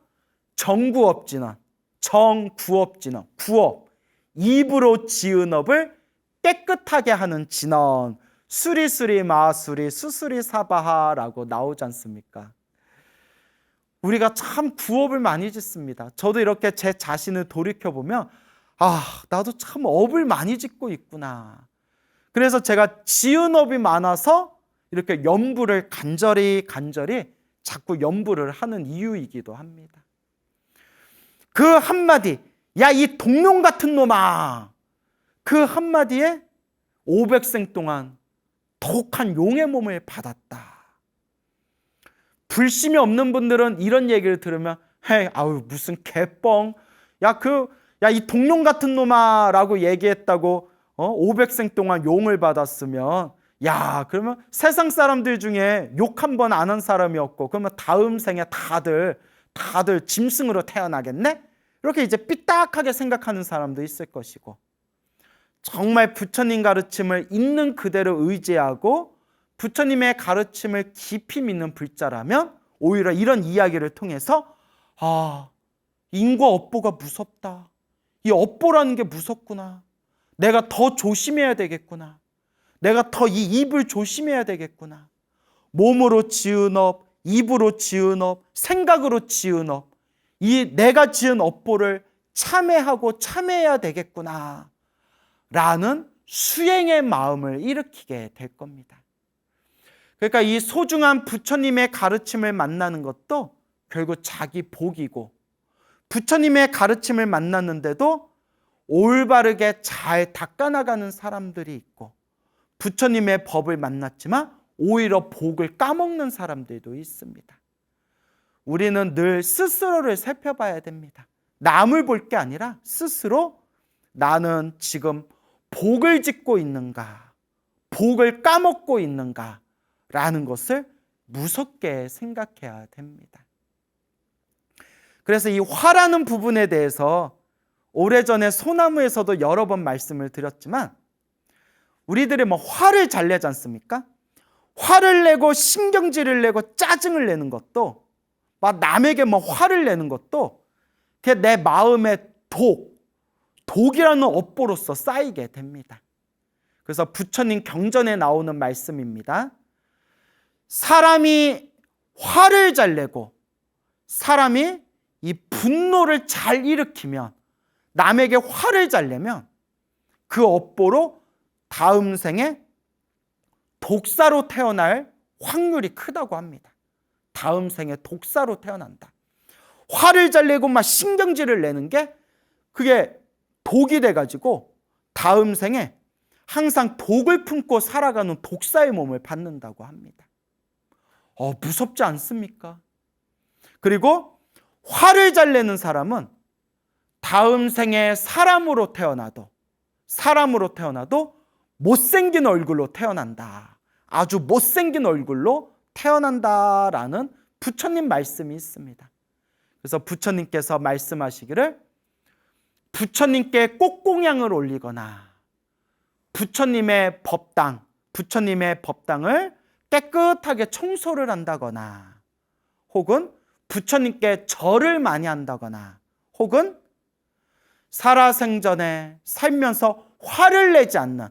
정구업진언, 정구업진언, 구업, 입으로 지은 업을 깨끗하게 하는 진언, 수리수리 마수리 수수리 사바하라고 나오지 않습니까? 우리가 참 구업을 많이 짓습니다. 저도 이렇게 제 자신을 돌이켜보면 나도 참 업을 많이 짓고 있구나. 그래서 제가 지은 업이 많아서 이렇게 염불을 간절히 자꾸 염불을 하는 이유이기도 합니다. 그 한마디, 야 이 동룡 같은 놈아, 그 한마디에 500생 동안 독한 용의 몸을 받았다. 불심이 없는 분들은 이런 얘기를 들으면 무슨 개뻥, 이 동룡 같은 놈아 라고 얘기했다고 500생 동안 용을 받았으면 그러면 세상 사람들 중에 욕 한 번 안 한 사람이 없고 그러면 다음 생에 다들 다들 짐승으로 태어나겠네? 이렇게 이제 삐딱하게 생각하는 사람도 있을 것이고, 정말 부처님 가르침을 있는 그대로 의지하고 부처님의 가르침을 깊이 믿는 불자라면 오히려 이런 이야기를 통해서 인과 업보가 무섭다. 이 업보라는 게 무섭구나. 내가 더 조심해야 되겠구나. 내가 더 이 입을 조심해야 되겠구나. 몸으로 지은 업, 입으로 지은 업, 생각으로 지은 업, 이 내가 지은 업보를 참회하고 참회해야 되겠구나 라는 수행의 마음을 일으키게 될 겁니다. 그러니까 이 소중한 부처님의 가르침을 만나는 것도 결국 자기 복이고, 부처님의 가르침을 만났는데도 올바르게 잘 닦아나가는 사람들이 있고, 부처님의 법을 만났지만 오히려 복을 까먹는 사람들도 있습니다. 우리는 늘 스스로를 살펴봐야 됩니다. 남을 볼 게 아니라 스스로 나는 지금 복을 짓고 있는가, 복을 까먹고 있는가 라는 것을 무섭게 생각해야 됩니다. 그래서 이 화라는 부분에 대해서 오래전에 소나무에서도 여러 번 말씀을 드렸지만, 우리들이 화를 잘 내지 않습니까? 화를 내고 신경질을 내고 짜증을 내는 것도, 막 남에게 화를 내는 것도 그게 내 마음의 독이라는 업보로서 쌓이게 됩니다. 그래서 부처님 경전에 나오는 말씀입니다. 사람이 화를 잘 내고 사람이 이 분노를 잘 일으키면, 남에게 화를 잘 내면 그 업보로 다음 생에 독사로 태어날 확률이 크다고 합니다. 다음 생에 독사로 태어난다. 화를 잘 내고 막 신경질을 내는 게 그게 독이 돼가지고 다음 생에 항상 독을 품고 살아가는 독사의 몸을 받는다고 합니다. 무섭지 않습니까? 그리고 화를 잘 내는 사람은 다음 생에 사람으로 태어나도 못생긴 얼굴로 태어난다. 아주 못생긴 얼굴로 태어난다라는 부처님 말씀이 있습니다. 그래서 부처님께서 말씀하시기를, 부처님께 꽃공양을 올리거나 부처님의 법당을 깨끗하게 청소를 한다거나, 혹은 부처님께 절을 많이 한다거나, 혹은 살아생전에 살면서 화를 내지 않는,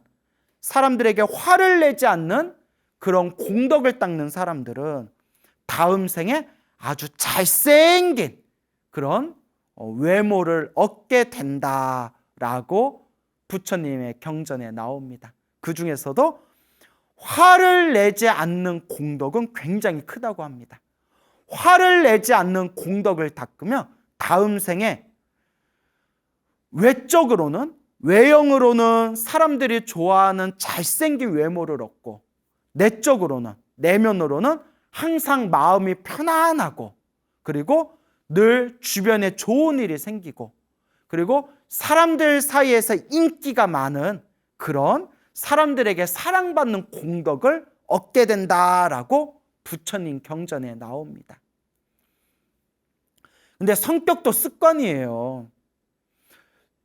사람들에게 화를 내지 않는 그런 공덕을 닦는 사람들은 다음 생에 아주 잘생긴 그런 외모를 얻게 된다라고 부처님의 경전에 나옵니다. 그 중에서도 화를 내지 않는 공덕은 굉장히 크다고 합니다. 화를 내지 않는 공덕을 닦으면 다음 생에 외형으로는 사람들이 좋아하는 잘생긴 외모를 얻고, 내면으로는 항상 마음이 편안하고, 그리고 늘 주변에 좋은 일이 생기고, 그리고 사람들 사이에서 인기가 많은 그런 사람들에게 사랑받는 공덕을 얻게 된다라고 부처님 경전에 나옵니다. 근데 성격도 습관이에요.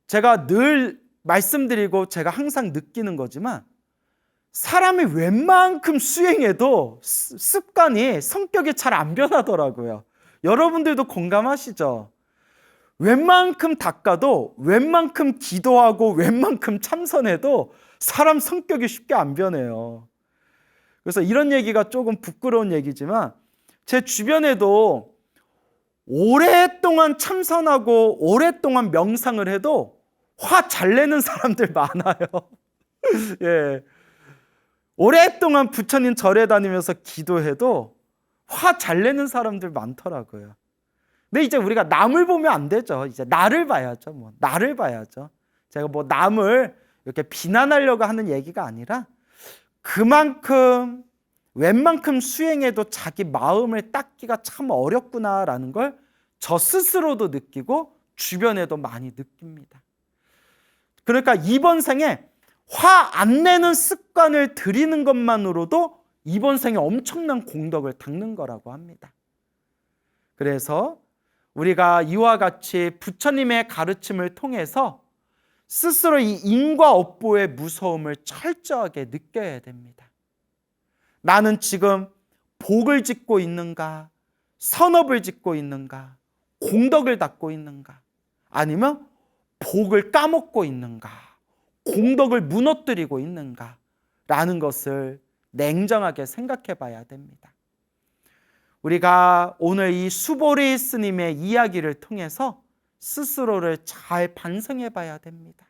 제가 늘 말씀드리고 제가 항상 느끼는 거지만, 사람이 웬만큼 수행해도 습관이, 성격이 잘 안 변하더라고요. 여러분들도 공감하시죠? 웬만큼 닦아도, 웬만큼 기도하고, 웬만큼 참선해도 사람 성격이 쉽게 안 변해요. 그래서 이런 얘기가 조금 부끄러운 얘기지만, 제 주변에도 오랫동안 참선하고 오랫동안 명상을 해도 화 잘 내는 사람들 많아요. 예. 오랫동안 부처님 절에 다니면서 기도해도 화 잘 내는 사람들 많더라고요. 근데 이제 우리가 남을 보면 안 되죠. 이제 나를 봐야죠. 나를 봐야죠. 제가 남을 이렇게 비난하려고 하는 얘기가 아니라, 웬만큼 수행해도 자기 마음을 닦기가 참 어렵구나라는 걸 저 스스로도 느끼고 주변에도 많이 느낍니다. 그러니까 이번 생에 화 안 내는 습관을 들이는 것만으로도 이번 생에 엄청난 공덕을 닦는 거라고 합니다. 그래서 우리가 이와 같이 부처님의 가르침을 통해서 스스로 이 인과 업보의 무서움을 철저하게 느껴야 됩니다. 나는 지금 복을 짓고 있는가? 선업을 짓고 있는가? 공덕을 닦고 있는가? 아니면 복을 까먹고 있는가? 공덕을 무너뜨리고 있는가? 라는 것을 냉정하게 생각해 봐야 됩니다. 우리가 오늘 이 수보리 스님의 이야기를 통해서 스스로를 잘 반성해 봐야 됩니다.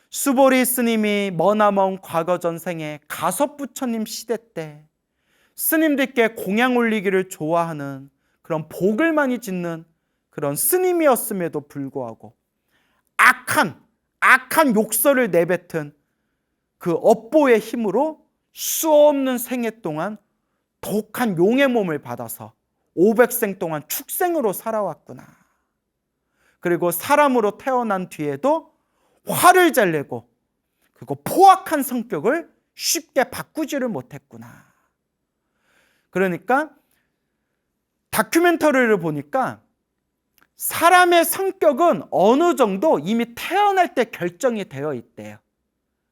수보리 스님이 머나먼 과거 전생에 가섭부처님 시대 때 스님들께 공양 올리기를 좋아하는 그런 복을 많이 짓는 그런 스님이었음에도 불구하고 악한 욕설을 내뱉은 그 업보의 힘으로 수없는 생애 동안 독한 용의 몸을 받아서 500생 동안 축생으로 살아왔구나. 그리고 사람으로 태어난 뒤에도 화를 잘 내고 그리고 포악한 성격을 쉽게 바꾸지를 못했구나. 그러니까 다큐멘터리를 보니까 사람의 성격은 어느 정도 이미 태어날 때 결정이 되어 있대요.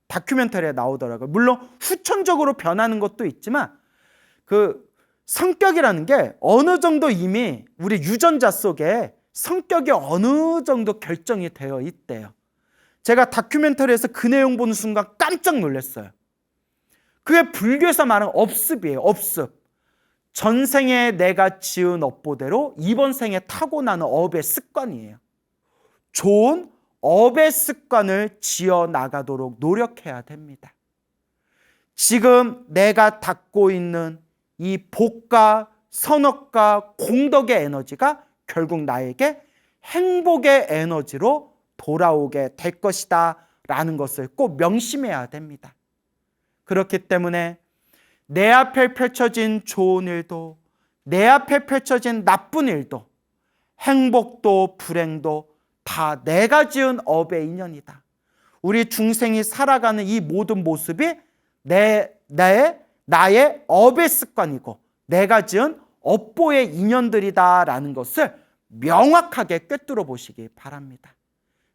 다큐멘터리에 나오더라고요. 물론 후천적으로 변하는 것도 있지만 그 성격이라는 게 어느 정도 이미 우리 유전자 속에 성격이 어느 정도 결정이 되어 있대요. 제가 다큐멘터리에서 그 내용 보는 순간 깜짝 놀랐어요. 그게 불교에서 말하는 업습이에요. 업습. 전생에 내가 지은 업보대로 이번 생에 타고나는 업의 습관이에요. 좋은 업의 습관을 지어 나가도록 노력해야 됩니다. 지금 내가 닦고 있는 이 복과 선업과 공덕의 에너지가 결국 나에게 행복의 에너지로 돌아오게 될 것이다 라는 것을 꼭 명심해야 됩니다. 그렇기 때문에 내 앞에 펼쳐진 좋은 일도 내 앞에 펼쳐진 나쁜 일도 행복도 불행도 다 내가 지은 업의 인연이다. 우리 중생이 살아가는 이 모든 모습이 나의 업의 습관이고 내가 지은 업보의 인연들이다라는 것을 명확하게 꿰뚫어 보시기 바랍니다.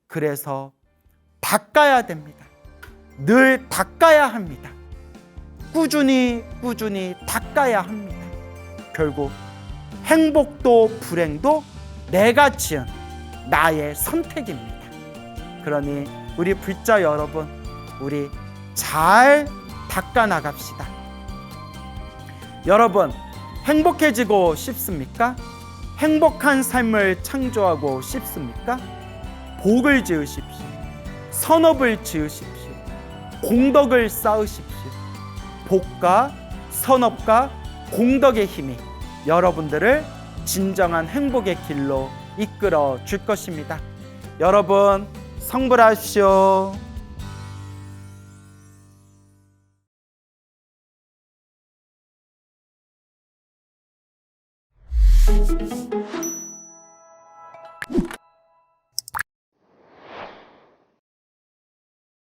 그래서 닦아야 됩니다. 늘 닦아야 합니다. 꾸준히 닦아야 합니다. 결국 행복도 불행도 내가 지은 나의 선택입니다. 그러니 우리 불자 여러분, 우리 잘 닦아 나갑시다. 여러분, 행복해지고 싶습니까? 행복한 삶을 창조하고 싶습니까? 복을 지으십시오. 선업을 지으십시오. 공덕을 쌓으십시오. 복과 선업과 공덕의 힘이 여러분들을 진정한 행복의 길로 이끌어 줄 것입니다. 여러분, 성불하시오.